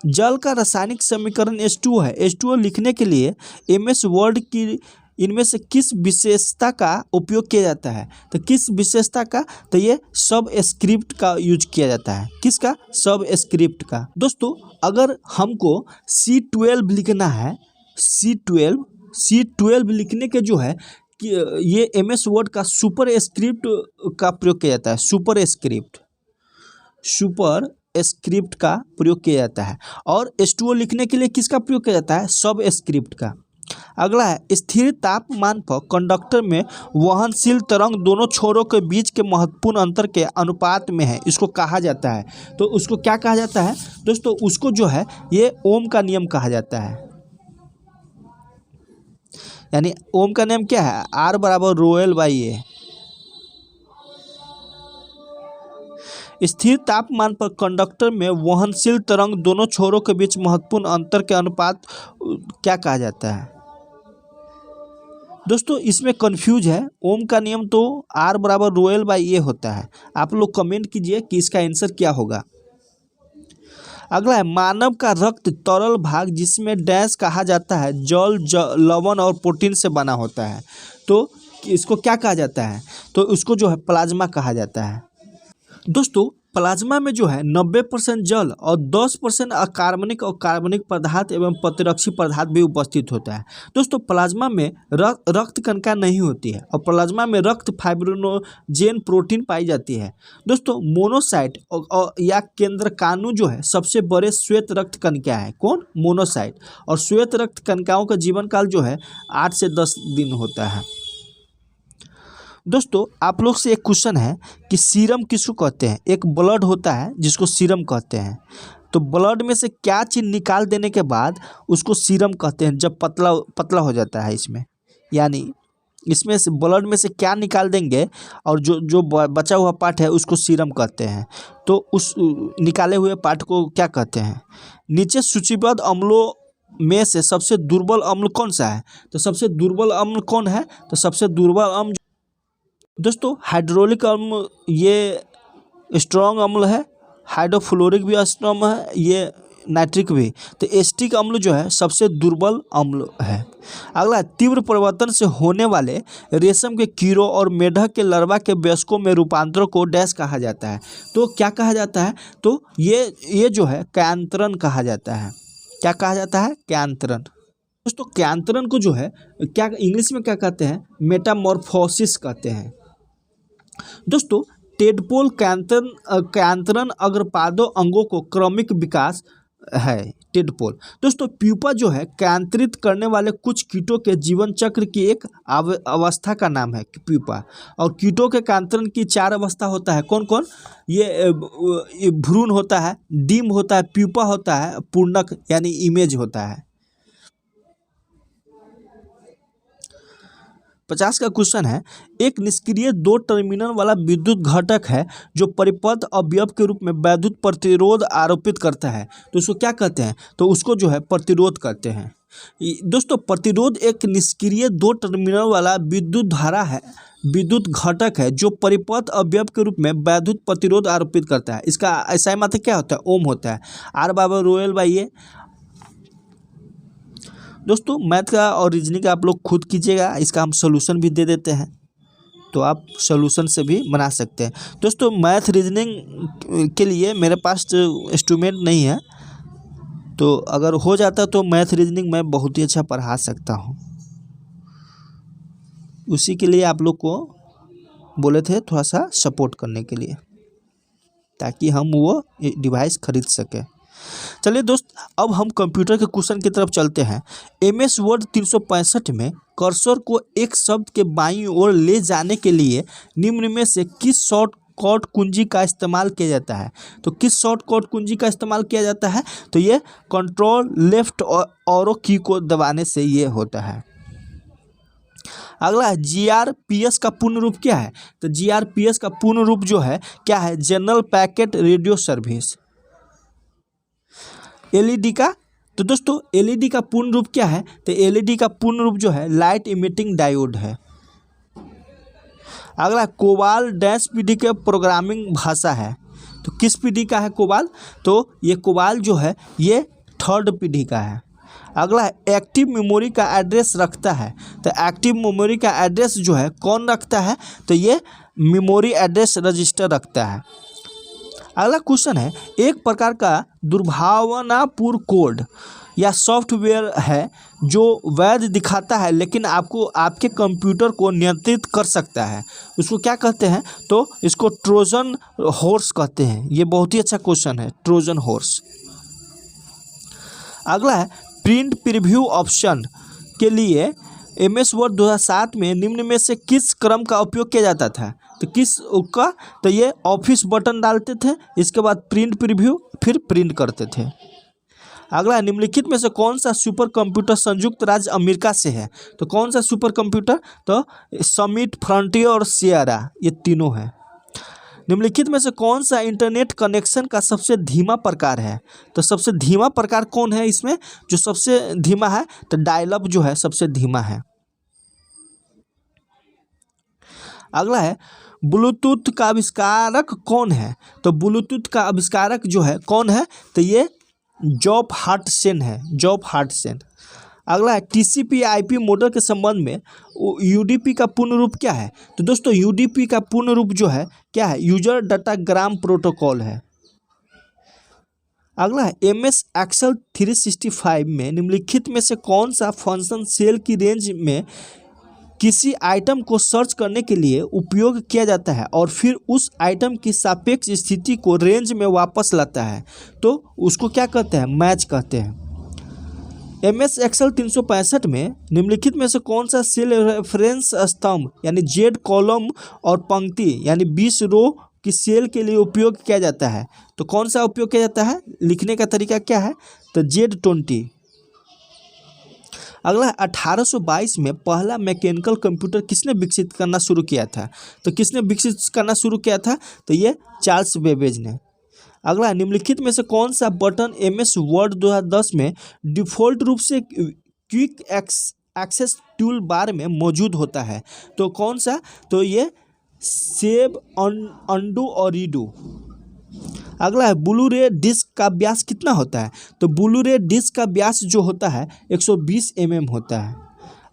जल का रासायनिक समीकरण H2O है। H2O लिखने के लिए MS वर्ड की इनमें से किस विशेषता का उपयोग किया जाता है? तो किस विशेषता का? तो ये सब स्क्रिप्ट का यूज किया जाता है। किसका? सब स्क्रिप्ट का। दोस्तों अगर हमको C12 लिखना है, C12 लिखने के जो है कि ये MS वर्ड का सुपर स्क्रिप्ट का प्रयोग किया जाता है। सुपर स्क्रिप्ट सुपर स्क्रिप्ट का प्रयोग किया जाता है। और H2O लिखने के लिए किसका प्रयोग किया जाता है? सब स्क्रिप्ट का। अगला है, स्थिर तापमान पर कंडक्टर में वहनशील तरंग दोनों छोरों के बीच के महत्वपूर्ण अंतर के अनुपात में है, इसको कहा जाता है। तो उसको क्या कहा जाता है दोस्तों? उसको जो है ये ओम का नियम कहा जाता है। यानी ओम का नियम क्या है? R बराबर ρL/A। स्थिर तापमान पर कंडक्टर में वहनशील तरंग दोनों छोरों के बीच महत्वपूर्ण अंतर के अनुपात क्या कहा जाता है? दोस्तों इसमें कंफ्यूज है। ओम का नियम तो R बराबर ρL/A होता है। आप लोग कमेंट कीजिए कि इसका आंसर क्या होगा। अगला है, मानव का रक्त तरल भाग जिसमें डैश कहा जाता है जल, लवण और प्रोटीन से बना होता है, तो इसको क्या कहा जाता है? तो उसको जो है प्लाज्मा कहा जाता है। दोस्तों प्लाज्मा में जो है 90% जल और 10% अकार्बनिक और कार्बनिक पदार्थ एवं प्रतिरक्षी पदार्थ भी उपस्थित होता है। दोस्तों प्लाज्मा में रक्त कणिका नहीं होती है और प्लाज्मा में रक्त फाइब्रिनोजेन प्रोटीन पाई जाती है। दोस्तों मोनोसाइट या केंद्रकाणु जो है सबसे बड़े श्वेत रक्त कणिका है। कौन? मोनोसाइट। और श्वेत रक्त कणिकाओं का जीवन काल जो है 8 से 10 दिन होता है। दोस्तों आप लोग से एक क्वेश्चन है कि सीरम किसको कहते हैं? एक ब्लड होता है जिसको सीरम कहते हैं। तो ब्लड में से क्या चीज़ निकाल देने के बाद उसको सीरम कहते हैं जब पतला पतला हो जाता है इसमें? यानी इसमें से ब्लड में से क्या निकाल देंगे और जो बचा हुआ पार्ट है उसको सीरम कहते हैं। तो उस निकाले हुए पार्ट को क्या कहते हैं? नीचे सूचीबद्ध अम्लों में से सबसे दुर्बल अम्ल कौन सा है? तो सबसे दुर्बल अम्ल कौन है? तो सबसे दुर्बल अम्ल दोस्तों हाइड्रोलिक अम्ल ये स्ट्रॉन्ग अम्ल है, हाइड्रोफ्लोरिक भी स्ट्रॉन्ग है, ये नाइट्रिक भी। तो एसिटिक अम्ल जो है सबसे दुर्बल अम्ल है। अगला, तीव्र परिवर्तन से होने वाले रेशम के कीड़ों और मेढक के लार्वा के वयस्कों में रूपांतरों को डैश कहा जाता है। तो क्या कहा जाता है? तो ये जो है क्यांतरण कहा जाता है। क्या कहा जाता है? क्यांतरण। दोस्तों क्यांतरण को जो है क्या इंग्लिश में क्या कहते हैं? मेटामॉर्फोसिस कहते हैं। दोस्तों टेडपोल क्यांतरण अग्रपादों अंगों को क्रमिक विकास है। टेडपोल दोस्तों प्यूपा जो है क्यांतरित करने वाले कुछ कीटों के जीवन चक्र की एक अवस्था का नाम है प्यूपा। और कीटों के क्यांतरण की 4 अवस्था होता है। कौन कौन? ये भ्रूण होता है, डिम्ब होता है, प्यूपा होता है, पूर्णक यानी इमेज होता है। 50 का क्वेश्चन है, एक निष्क्रिय 2 टर्मिनल वाला विद्युत घटक है जो परिपथ अवयव के रूप में वैद्युत प्रतिरोध आरोपित करता है, तो उसको क्या कहते हैं? तो उसको जो है प्रतिरोध कहते हैं। दोस्तों प्रतिरोध एक निष्क्रिय 2 टर्मिनल वाला विद्युत धारा है, विद्युत घटक है जो परिपथ अवयव के रूप में वैद्युत प्रतिरोध आरोपित करता है। इसका ऐसा मतलब क्या होता है? ओम होता है। R बराबर ρL/A। दोस्तों मैथ का और रीजनिंग का आप लोग खुद कीजिएगा, इसका हम सोल्यूशन भी दे देते हैं, तो आप सोल्यूशन से भी बना सकते हैं। दोस्तों मैथ रीजनिंग के लिए मेरे पास इंस्ट्रूमेंट नहीं है, तो अगर हो जाता तो मैथ रीजनिंग मैं बहुत ही अच्छा पढ़ा सकता हूँ। उसी के लिए आप लोग को बोले थे थोड़ा सा सपोर्ट करने के लिए, ताकि हम वो डिवाइस खरीद सकें। चलिए दोस्त अब हम कंप्यूटर के क्वेश्चन की तरफ चलते हैं। MS वर्ड 365 में कर्सर को एक शब्द के बाईं ओर ले जाने के लिए निम्न में से किस शॉर्टकट कुंजी का इस्तेमाल किया जाता है? तो किस शॉर्टकट कुंजी का इस्तेमाल किया जाता है? तो ये कंट्रोल लेफ्ट और की को दबाने से ये होता है। अगला GRPS का पूर्ण रूप क्या है? तो GRPS का पूर्ण रूप जो है क्या है? General packet radio service. LED का, तो दोस्तों LED का पूर्ण रूप क्या है? तो LED का पूर्ण रूप जो है लाइट इमिटिंग डायोड है। अगला कोबाल डैश PD के प्रोग्रामिंग भाषा है, तो किस PD का है कोबाल? तो ये कोबाल जो है ये 3rd PD का है। अगला एक्टिव मेमोरी का एड्रेस रखता है, तो एक्टिव मेमोरी का एड्रेस जो है कौन रखता है? तो ये मेमोरी एड्रेस रजिस्टर रखता है। अगला क्वेश्चन है, एक प्रकार का दुर्भावनापूर्ण कोड या सॉफ्टवेयर है जो वैध दिखाता है लेकिन आपको आपके कंप्यूटर को नियंत्रित कर सकता है, उसको क्या कहते हैं? तो इसको ट्रोजन हॉर्स कहते हैं। ये बहुत ही अच्छा क्वेश्चन है, ट्रोजन हॉर्स। अगला है प्रिंट प्रीव्यू ऑप्शन के लिए MS वर्ड 2007 में निम्न में से किस क्रम का उपयोग किया जाता था? तो किस का? तो ये ऑफिस बटन डालते थे, इसके बाद प्रिंट प्रीव्यू, फिर प्रिंट करते थे। अगला, निम्नलिखित में से कौन सा सुपर कंप्यूटर संयुक्त राज्य अमेरिका से है? तो कौन सा सुपर कंप्यूटर? तो समिट, फ्रंटियर और सियरा, ये तीनों हैं। निम्नलिखित में से कौन सा इंटरनेट कनेक्शन का सबसे धीमा प्रकार है? तो सबसे धीमा प्रकार कौन है इसमें? जो सबसे धीमा है तो डायल अप जो है सबसे धीमा है। अगला है ब्लूटूथ का आविष्कारक कौन है? तो ब्लूटूथ का आविष्कारक जो है कौन है? तो ये जॉब हार्टसन है, जॉब हार्टसन। अगला है TCP IP मॉडल के संबंध में UDP का पूर्ण रूप क्या है? तो दोस्तों UDP का पूर्ण रूप जो है क्या है? यूजर डाटाग्राम प्रोटोकॉल है। अगला है MS Excel 365 में निम्नलिखित में से कौन सा फंक्शन सेल की रेंज में किसी आइटम को सर्च करने के लिए उपयोग किया जाता है और फिर उस आइटम की सापेक्ष स्थिति को रेंज में वापस लाता है? तो उसको क्या कहते हैं? मैच कहते हैं। MS Excel 365 में निम्नलिखित में से कौन सा सेल रेफरेंस स्तंभ यानी जेड कॉलम और पंक्ति यानी 20 रो की सेल के लिए उपयोग किया जाता है? तो कौन सा उपयोग किया जाता है? लिखने का तरीका क्या है? तो Z20। अगला 1822 में पहला मैकेनिकल कंप्यूटर किसने विकसित करना शुरू किया था? तो किसने विकसित करना शुरू किया था? तो ये चार्ल्स बेबेज ने। अगला, निम्नलिखित में से कौन सा बटन MS वर्ड 2010 में डिफ़ॉल्ट रूप से क्विक एक्सेस टूल बार में मौजूद होता है? तो कौन सा? तो ये सेव, अंडू और रीडू। अगला है ब्लू रे डिस्क का व्यास कितना होता है? तो ब्लू रे डिस्क का व्यास जो होता है 120 mm होता है।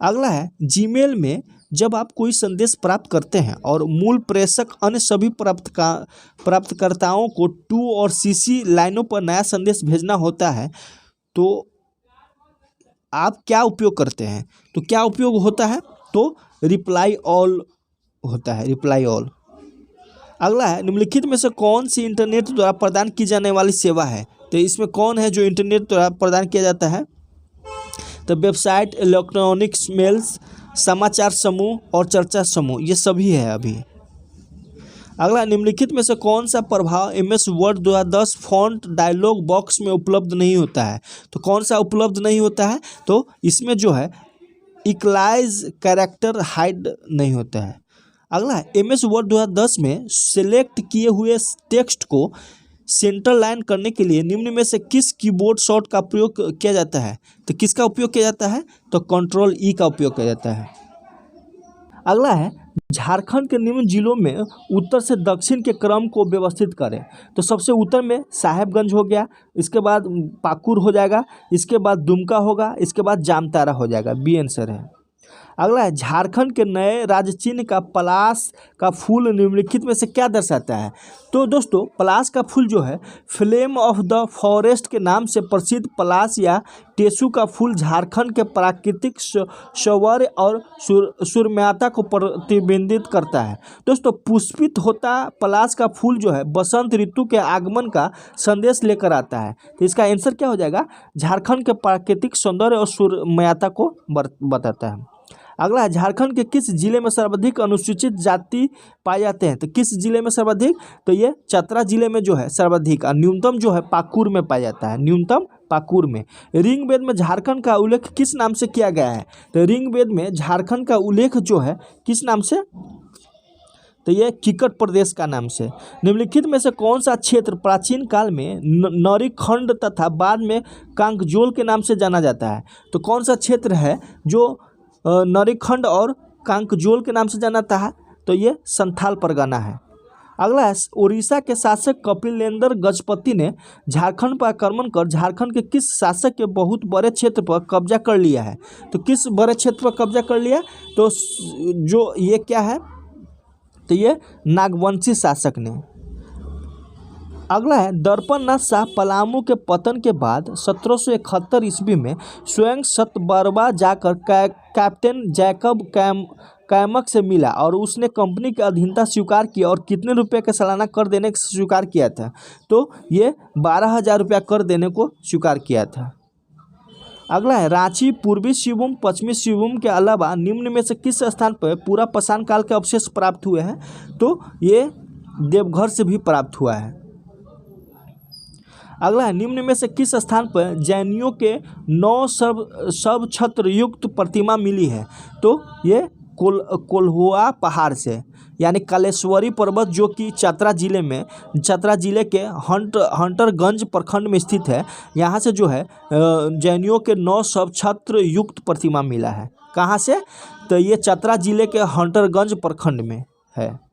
अगला है जीमेल में जब आप कोई संदेश प्राप्त करते हैं और मूल प्रेषक अन्य सभी प्राप्तकर्ताओं को टू और CC लाइनों पर नया संदेश भेजना होता है तो आप क्या उपयोग करते हैं? तो क्या उपयोग होता है? तो रिप्लाई ऑल होता है, रिप्लाई ऑल। अगला है निम्नलिखित में से कौन सी इंटरनेट द्वारा प्रदान की जाने वाली सेवा है? तो इसमें कौन है जो इंटरनेट द्वारा प्रदान किया जाता है? तो वेबसाइट, इलेक्ट्रॉनिक्स मेल्स, समाचार समूह और चर्चा समूह, ये सभी है अभी। अगला, निम्नलिखित में से कौन सा प्रभाव MS word 2010 font dialog box में उपलब्ध नहीं होता है? तो कौन सा उपलब्ध नहीं होता है? तो इसमें जो है इक्लाइज कैरेक्टर हाइड नहीं होता है। अगला है MS वर्ड 2010 में सेलेक्ट किए हुए टेक्स्ट को सेंटर लाइन करने के लिए निम्न में से किस कीबोर्ड शॉर्ट का प्रयोग किया जाता है? तो किसका उपयोग किया जाता है? तो कंट्रोल E का उपयोग किया जाता है। अगला है झारखंड के निम्न जिलों में उत्तर से दक्षिण के क्रम को व्यवस्थित करें। तो सबसे उत्तर में साहेबगंज हो गया, इसके बाद पाकुर हो जाएगा, इसके बाद दुमका होगा, इसके बाद जामतारा हो जाएगा। B आंसर है। अगला है झारखंड के नए राज्य चिन्ह का पलाश का फूल निम्नलिखित में से क्या दर्शाता है? तो दोस्तों पलाश का फूल जो है फ्लेम ऑफ द फॉरेस्ट के नाम से प्रसिद्ध पलाश या टेसू का फूल झारखंड के प्राकृतिक सौंदर्य और सुरम्यता को प्रतिबिंबित करता है। दोस्तों पुष्पित होता पलाश का फूल जो है बसंत ऋतु के आगमन का संदेश लेकर आता है। तो इसका आंसर क्या हो जाएगा? झारखंड के प्राकृतिक सौंदर्य और सुरम्यता को बताता है। अगला है झारखंड के किस जिले में सर्वाधिक अनुसूचित जाति पाए जाते हैं? तो किस जिले में सर्वाधिक? तो ये चतरा जिले में जो है सर्वाधिक, और न्यूनतम जो है पाकुर में पाया जाता है, न्यूनतम पाकुर में। ऋग्वेद में झारखंड का उल्लेख किस नाम से किया गया है? तो ऋग्वेद में झारखंड का उल्लेख जो है किस नाम से? तो ये किकट प्रदेश का नाम से। निम्नलिखित में से कौन सा क्षेत्र प्राचीन काल में नरीखंड तथा बाद में कांकजोल के नाम से जाना जाता है? तो कौन सा क्षेत्र है जो नरीखंड और कांकजोल के नाम से जाना जाता है? तो ये संथाल परगना है। अगला है उड़ीसा के शासक कपिलेंद्र गजपति ने झारखंड पर आक्रमण कर झारखंड के किस शासक के बहुत बड़े क्षेत्र पर कब्जा कर लिया है? तो किस बड़े क्षेत्र पर कब्जा कर लिया? तो जो ये क्या है? तो ये नागवंशी शासक ने। अगला है दर्पणनाथ शाह पलामू के पतन के बाद 1771 ईस्वी में स्वयं सतबरवा जाकर कैप्टन जैकब कैमक से मिला और उसने कंपनी की अधीनता स्वीकार की और कितने रुपए का सालाना कर देने को स्वीकार किया था। तो ये 12,000 रुपया कर देने को स्वीकार किया था। अगला है रांची पूर्वी सिंहभूम पश्चिमी सिंहभूम के अलावा निम्न में से किस स्थान पर पूरा पाषाण काल के अवशेष प्राप्त हुए हैं? तो ये देवघर से भी प्राप्त हुआ है। अगला है निम्न में से किस स्थान पर जैनियों के 9 सब छत्र युक्त प्रतिमा मिली है? तो ये कोल्हुआ पहाड़ से, यानी कालेश्वरी पर्वत, जो कि चतरा जिले के हंटरगंज प्रखंड में स्थित है। यहाँ से जो है जैनियों के 9 सब छत्र युक्त प्रतिमा मिला है। कहाँ से? तो ये चतरा जिले के हंटरगंज प्रखंड में है।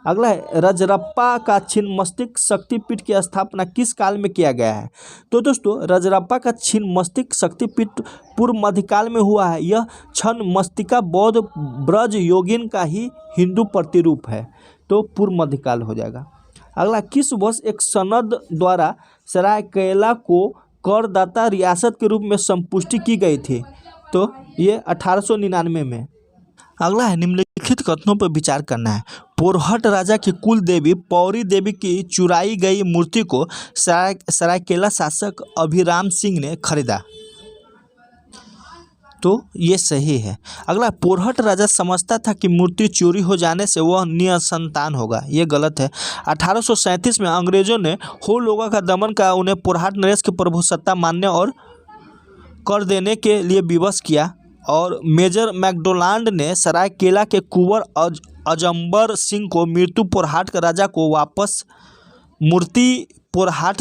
अगला है रजरप्पा का छिन्नमस्तिक शक्तिपीठ की स्थापना किस काल में किया गया है? तो दोस्तों रजरप्पा का छिन्नमस्तिक शक्तिपीठ पूर्व मध्यकाल में हुआ है। यह छिन्नमस्तिका बौद्ध ब्रज योगिन का ही हिंदू प्रतिरूप है, तो पूर्व मध्यकाल हो जाएगा। अगला किस वर्ष एक सनद द्वारा सरायकेला को करदाता रियासत के रूप में संपुष्टि की गई थी? तो ये 1899 में। अगला है निम्नलिखित कथनों पर विचार करना है। पोरहट राजा की कुल देवी पौरी देवी की चुराई गई मूर्ति को सरायकेला शासक अभिराम सिंह ने खरीदा। तो ये सही है। अगला पोरहट राजा समझता था कि मूर्ति चोरी हो जाने से वह निसंतान होगा। ये गलत है। 1837 में अंग्रेजों ने होलोगा का दमन का उन्हें पोरहट नरेश की प्रभुसत्ता मानने और कर देने के लिए विवश किया और मेजर मैकडोनाल्ड ने सरायकेला के कुंवर अजम्बर सिंह को मूर्ति पोरहाट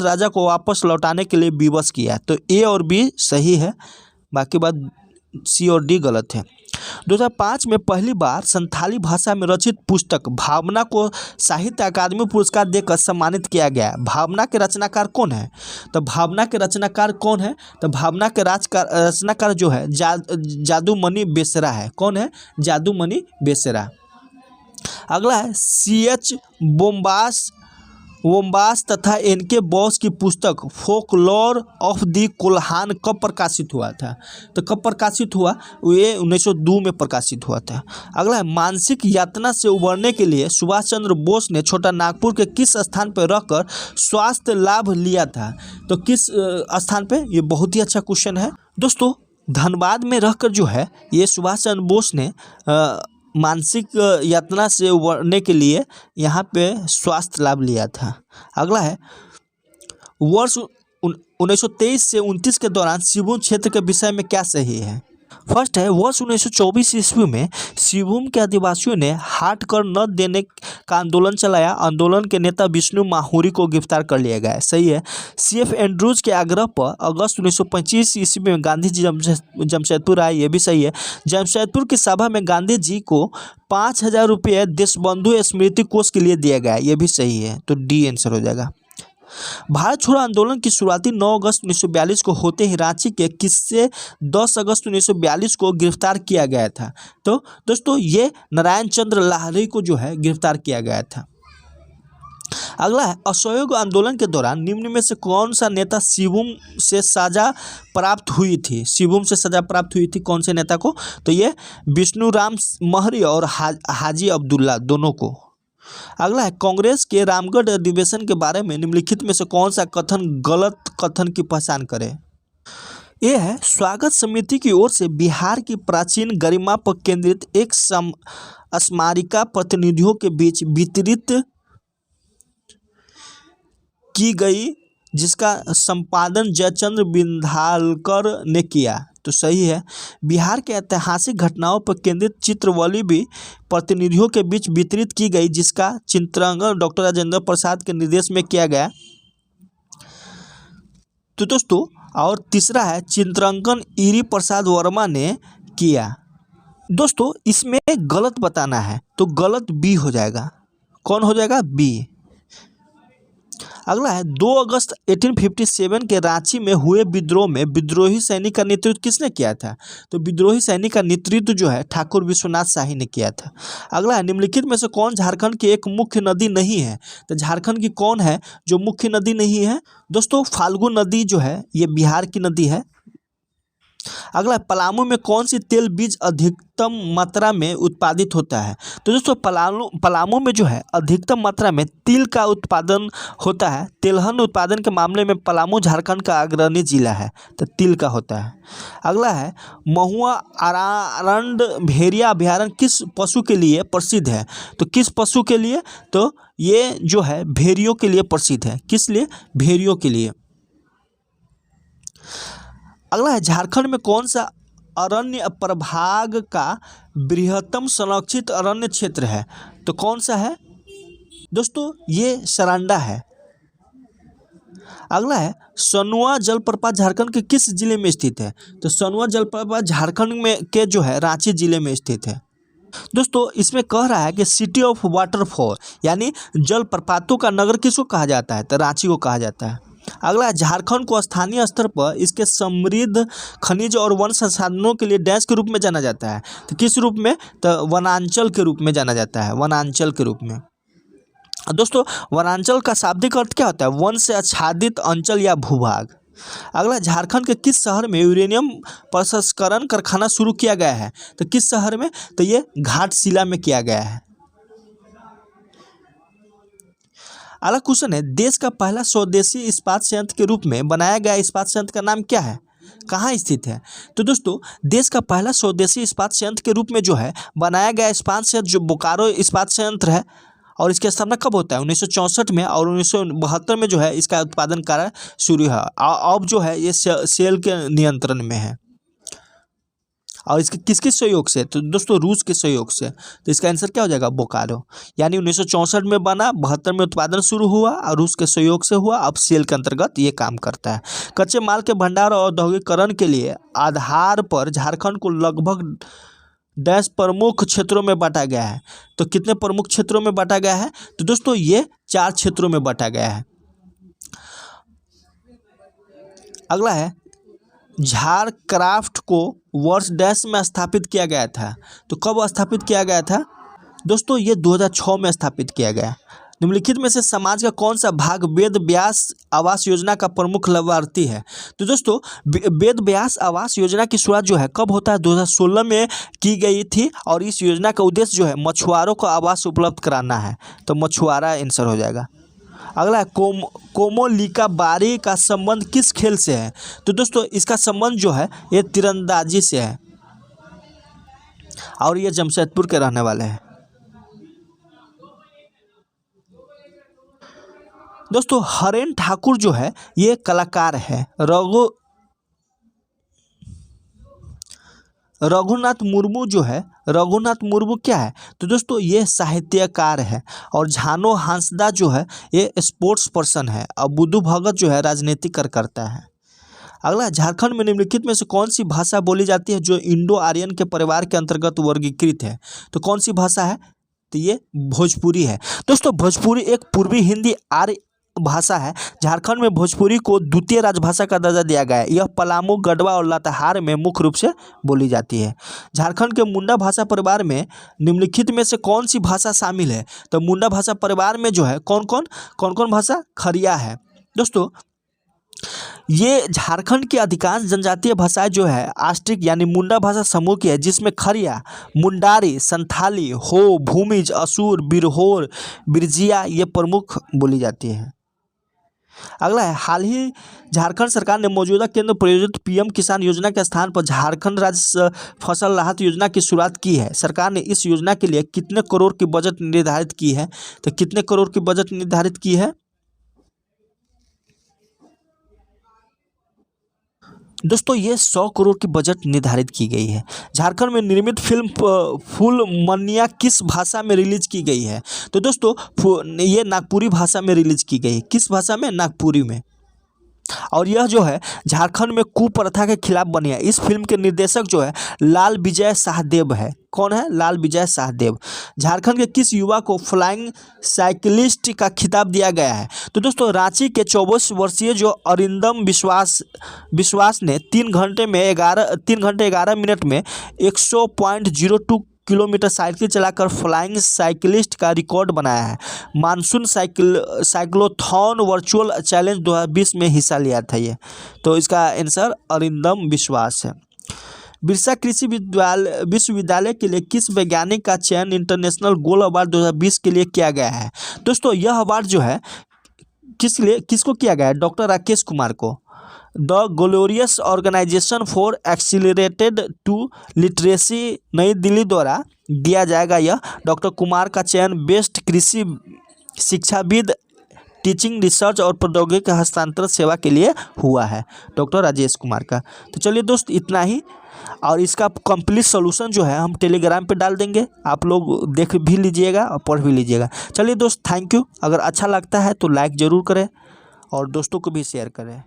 राजा को वापस लौटाने के लिए विवश किया। तो ए और बी सही है, बाकी बात सी और डी गलत है। 2005 में पहली बार संथाली भाषा में रचित पुस्तक भावना को साहित्य अकादमी पुरस्कार देकर सम्मानित किया गया। भावना के रचनाकार कौन है? तो भावना के रचनाकार कौन है? तो भावना के रचनाकार जो है जादूमणि बेसरा है। कौन है? जादूमणि बेसरा। अगला है CH बोम्बास तथा इनके बॉस की पुस्तक फोकलोर ऑफ द कोल्हान कब प्रकाशित हुआ था? तो कब प्रकाशित हुआ? ये 1902 में प्रकाशित हुआ था। अगला है मानसिक यातना से उबरने के लिए सुभाष चंद्र बोस ने छोटा नागपुर के किस स्थान पर रहकर स्वास्थ्य लाभ लिया था? तो किस स्थान पे? ये बहुत ही अच्छा क्वेश्चन है दोस्तों। धनबाद में रहकर जो है ये सुभाष चंद्र बोस ने मानसिक यातना से उबरने के लिए यहाँ पे स्वास्थ्य लाभ लिया था। अगला है वर्ष 1923 से 29 के दौरान सिंहभूम क्षेत्र के विषय में क्या सही है? फर्स्ट है वर्ष 1924 ईस्वी में सिंहभूम के आदिवासियों ने हाट कर न देने का आंदोलन चलाया। आंदोलन के नेता विष्णु माहुरी को गिरफ्तार कर लिया गया। सही है। CF एंड्रूज के आग्रह पर अगस्त 1925 ईस्वी में गांधी जी जमशेदपुर आए। ये भी सही है। जमशेदपुर की सभा में गांधी जी को 5,000 रुपये देशबंधु स्मृति कोष के लिए दिया गया। ये भी सही है, तो डी आंसर हो जाएगा। भारत छोड़ो आंदोलन की शुरुआती 9 अगस्त 1942 को होते ही रांची के किससे 10 अगस्त 1942 को गिरफ्तार किया गया था? तो दोस्तों ये नारायण चंद्र लाहिड़ी को जो है गिरफ्तार किया गया था। अगला है असहयोग आंदोलन के दौरान निम्न में से कौन सा नेता सिंहभूम से सजा प्राप्त हुई थी? सिंहभूम से सजा प्राप्त हुई थी कौन से नेता को? तो ये विष्णुराम महरी और हाजी अब्दुल्ला दोनों को। अगला है कांग्रेस के रामगढ़ अधिवेशन के बारे में निम्नलिखित में से कौन सा कथन गलत कथन की पहचान करे? ये है स्वागत समिति की ओर से बिहार की प्राचीन गरिमा पर केंद्रित एक स्मारिका प्रतिनिधियों के बीच वितरित की गई, जिसका संपादन जयचंद्र बिंदालकर ने किया। तो सही है। बिहार के ऐतिहासिक घटनाओं पर केंद्रित चित्रवली भी प्रतिनिधियों के बीच वितरित की गई, जिसका चित्रांकन डॉक्टर राजेंद्र प्रसाद के निर्देश में किया गया। तो दोस्तों और तीसरा है चित्रांकन ईरी प्रसाद वर्मा ने किया। दोस्तों इसमें गलत बताना है, तो गलत बी हो जाएगा। कौन हो जाएगा? बी। अगला है 2 अगस्त 1857 के रांची में हुए विद्रोह में विद्रोही सैनिक का नेतृत्व किसने किया था? तो विद्रोही सैनिक का नेतृत्व जो है ठाकुर विश्वनाथ शाही ने किया था। अगला है निम्नलिखित में से कौन झारखंड की एक मुख्य नदी नहीं है? तो झारखंड की कौन है जो मुख्य नदी नहीं है? दोस्तों फाल्गु नदी जो है ये बिहार की नदी है। अगला पलामू में कौन सी तेल बीज अधिकतम मात्रा में उत्पादित होता है? तो दोस्तों पलामू में जो है अधिकतम मात्रा में तिल का उत्पादन होता है। तिलहन उत्पादन के मामले में पलामू झारखंड का अग्रणी जिला है, तो तिल का होता है। अगला है महुआ अरांड भेड़िया अभ्यारण्य किस पशु के लिए प्रसिद्ध है? तो किस पशु के लिए? तो ये जो है भेड़ियों के लिए प्रसिद्ध है। किस लिए? भेड़ियों के लिए। अगला है झारखंड में कौन सा अरण्य प्रभाग का बृहत्तम संरक्षित अरण्य क्षेत्र है? तो कौन सा है? दोस्तों ये सरांडा है। अगला है सनुआ जलप्रपात झारखंड के किस जिले में स्थित है? तो सनुआ जलप्रपात झारखंड में के जो है रांची जिले में स्थित है। दोस्तों इसमें कह रहा है कि सिटी ऑफ वाटरफॉल यानी जलप्रपातों का नगर किसको कहा जाता है? तो रांची को कहा जाता है। अगला है झारखंड को स्थानीय स्तर पर इसके समृद्ध खनिज और वन संसाधनों के लिए डैश के रूप में जाना जाता है। तो किस रूप में? तो वनांचल के रूप में जाना जाता है, वनांचल के रूप में। दोस्तों वनांचल का शाब्दिक अर्थ क्या होता है? वन से आच्छादित अंचल या भूभाग। अगला झारखंड के किस शहर में यूरेनियम प्रसंस्करण कारखाना शुरू किया गया है? तो किस शहर में? तो ये घाटशिला में किया गया है। अगला क्वेश्चन है देश का पहला स्वदेशी इस्पात संयंत्र के रूप में बनाया गया इस्पात संयंत्र का नाम क्या है? कहाँ स्थित है? तो दोस्तों देश का पहला स्वदेशी इस्पात संयंत्र के रूप में जो है बनाया गया इस्पात संयंत्र जो बोकारो इस्पात संयंत्र है, और इसकी स्थापना कब होता है? 1964 में, और 1972 में जो है इसका उत्पादन कार्य शुरू है। अब जो है ये सेल के नियंत्रण में है। और इसके किसके सहयोग से? तो दोस्तों रूस के सहयोग से। तो इसका आंसर क्या हो जाएगा? बोकारो। यानी 1964 में बना, 72 में उत्पादन शुरू हुआ और रूस के सहयोग से हुआ। अब सेल के अंतर्गत ये काम करता है। कच्चे माल के भंडार और औद्योगिकरण के लिए आधार पर झारखंड को लगभग 10 प्रमुख क्षेत्रों में बांटा गया है। तो कितने प्रमुख क्षेत्रों में बांटा गया है? तो दोस्तों ये 4 क्षेत्रों में बांटा गया है। अगला है झारक्राफ्ट को वर्ष डैश में स्थापित किया गया था। तो कब स्थापित किया गया था? दोस्तों ये 2006 में स्थापित किया गया। निम्नलिखित में से समाज का कौन सा भाग वेद व्यास आवास योजना का प्रमुख लाभार्थी है? तो दोस्तों वेद व्यास आवास योजना की शुरुआत जो है कब होता है? 2016 में की गई थी, और इस योजना का उद्देश्य जो है मछुआरों को आवास उपलब्ध कराना है। तो मछुआरा आंसर हो जाएगा। अगला है कोमोलिका बारी का संबंध किस खेल से है? तो दोस्तों इसका संबंध जो है ये तीरंदाजी से है, और ये जमशेदपुर के रहने वाले हैं। दोस्तों हरेन ठाकुर जो है ये कलाकार है। रघुनाथ मुर्मू जो है, रघुनाथ मुर्मू क्या है? तो दोस्तों ये साहित्यकार है। और झानो हांसदा जो है ये स्पोर्ट्स पर्सन है। और बुद्धू भगत जो है राजनीतिक कार्यकर्ता है। अगला झारखंड में निम्नलिखित में से कौन सी भाषा बोली जाती है जो इंडो आर्यन के परिवार के अंतर्गत वर्गीकृत है? तो कौन सी भाषा है? तो ये भोजपुरी है। दोस्तों भोजपुरी एक पूर्वी हिंदी आर्य भाषा है। झारखंड में भोजपुरी को द्वितीय राजभाषा का दर्जा दिया गया है। यह पलामू, गढ़वा और लातेहार में मुख्य रूप से बोली जाती है। झारखंड के मुंडा भाषा परिवार में निम्नलिखित में से कौन सी भाषा शामिल है? तो मुंडा भाषा परिवार में जो है कौन कौन भाषा? खरिया है। दोस्तों ये झारखंड की अधिकांश जनजातीय भाषाएं जो है आस्ट्रिक यानी मुंडा भाषा समूह की है, जिसमें खरिया, मुंडारी, संथाली, हो, भूमिज, असुर, बिरहोर, बिरजिया ये प्रमुख बोली जाती है। अगला है हाल ही झारखंड सरकार ने मौजूदा केंद्र प्रायोजित पीएम किसान योजना के स्थान पर झारखंड राज्य फसल राहत योजना की शुरुआत की है। सरकार ने इस योजना के लिए कितने करोड़ की बजट निर्धारित की है? तो कितने करोड़ की बजट निर्धारित की है? दोस्तों ये 100 करोड़ की बजट निर्धारित की गई है। झारखंड में निर्मित फिल्म फूल मनिया किस भाषा में रिलीज की गई है? तो दोस्तों ये नागपुरी भाषा में रिलीज की गई। किस भाषा में? नागपुरी में। और यह जो है झारखंड में कुप्रथा के खिलाफ बनी है। इस फिल्म के निर्देशक जो है लाल विजय शाहदेव है। कौन है? लाल विजय शाहदेव। झारखंड के किस युवा को फ्लाइंग साइकिलिस्ट का खिताब दिया गया है? तो दोस्तों रांची के 24 वर्षीय जो अरिंदम विश्वास ने 3 घंटे 11 मिनट में 100.02 किलोमीटर साइकिल चलाकर फ्लाइंग साइकिलिस्ट का रिकॉर्ड बनाया है। मानसून साइक्लोथॉन वर्चुअल चैलेंज 2020 में हिस्सा लिया था ये। तो इसका आंसर अरिंदम विश्वास है। बिरसा कृषि विश्वविद्यालय के लिए किस वैज्ञानिक का चयन इंटरनेशनल गोल्ड अवार्ड 2020 के लिए किया गया है? दोस्तों यह अवार्ड जो है किसको किया गया है? डॉक्टर राकेश कुमार को। The glorious organisation for accelerated to literacy New Delhi द्वारा दिया जाएगा। यह डॉक्टर कुमार का चयन बेस्ट कृषि शिक्षाविद टीचिंग रिसर्च और प्रौद्योगिकी हस्तांतरण सेवा के लिए हुआ है, डॉक्टर राजेश कुमार का। तो चलिए दोस्त इतना ही, और इसका कंप्लीट सॉल्यूशन जो है हम टेलीग्राम पे डाल देंगे, आप लोग देख भी लीजिएगा और पढ़ भी लीजिएगा। चलिए दोस्त थैंक यू। अगर अच्छा लगता है तो लाइक ज़रूर करें और दोस्तों को भी शेयर करें।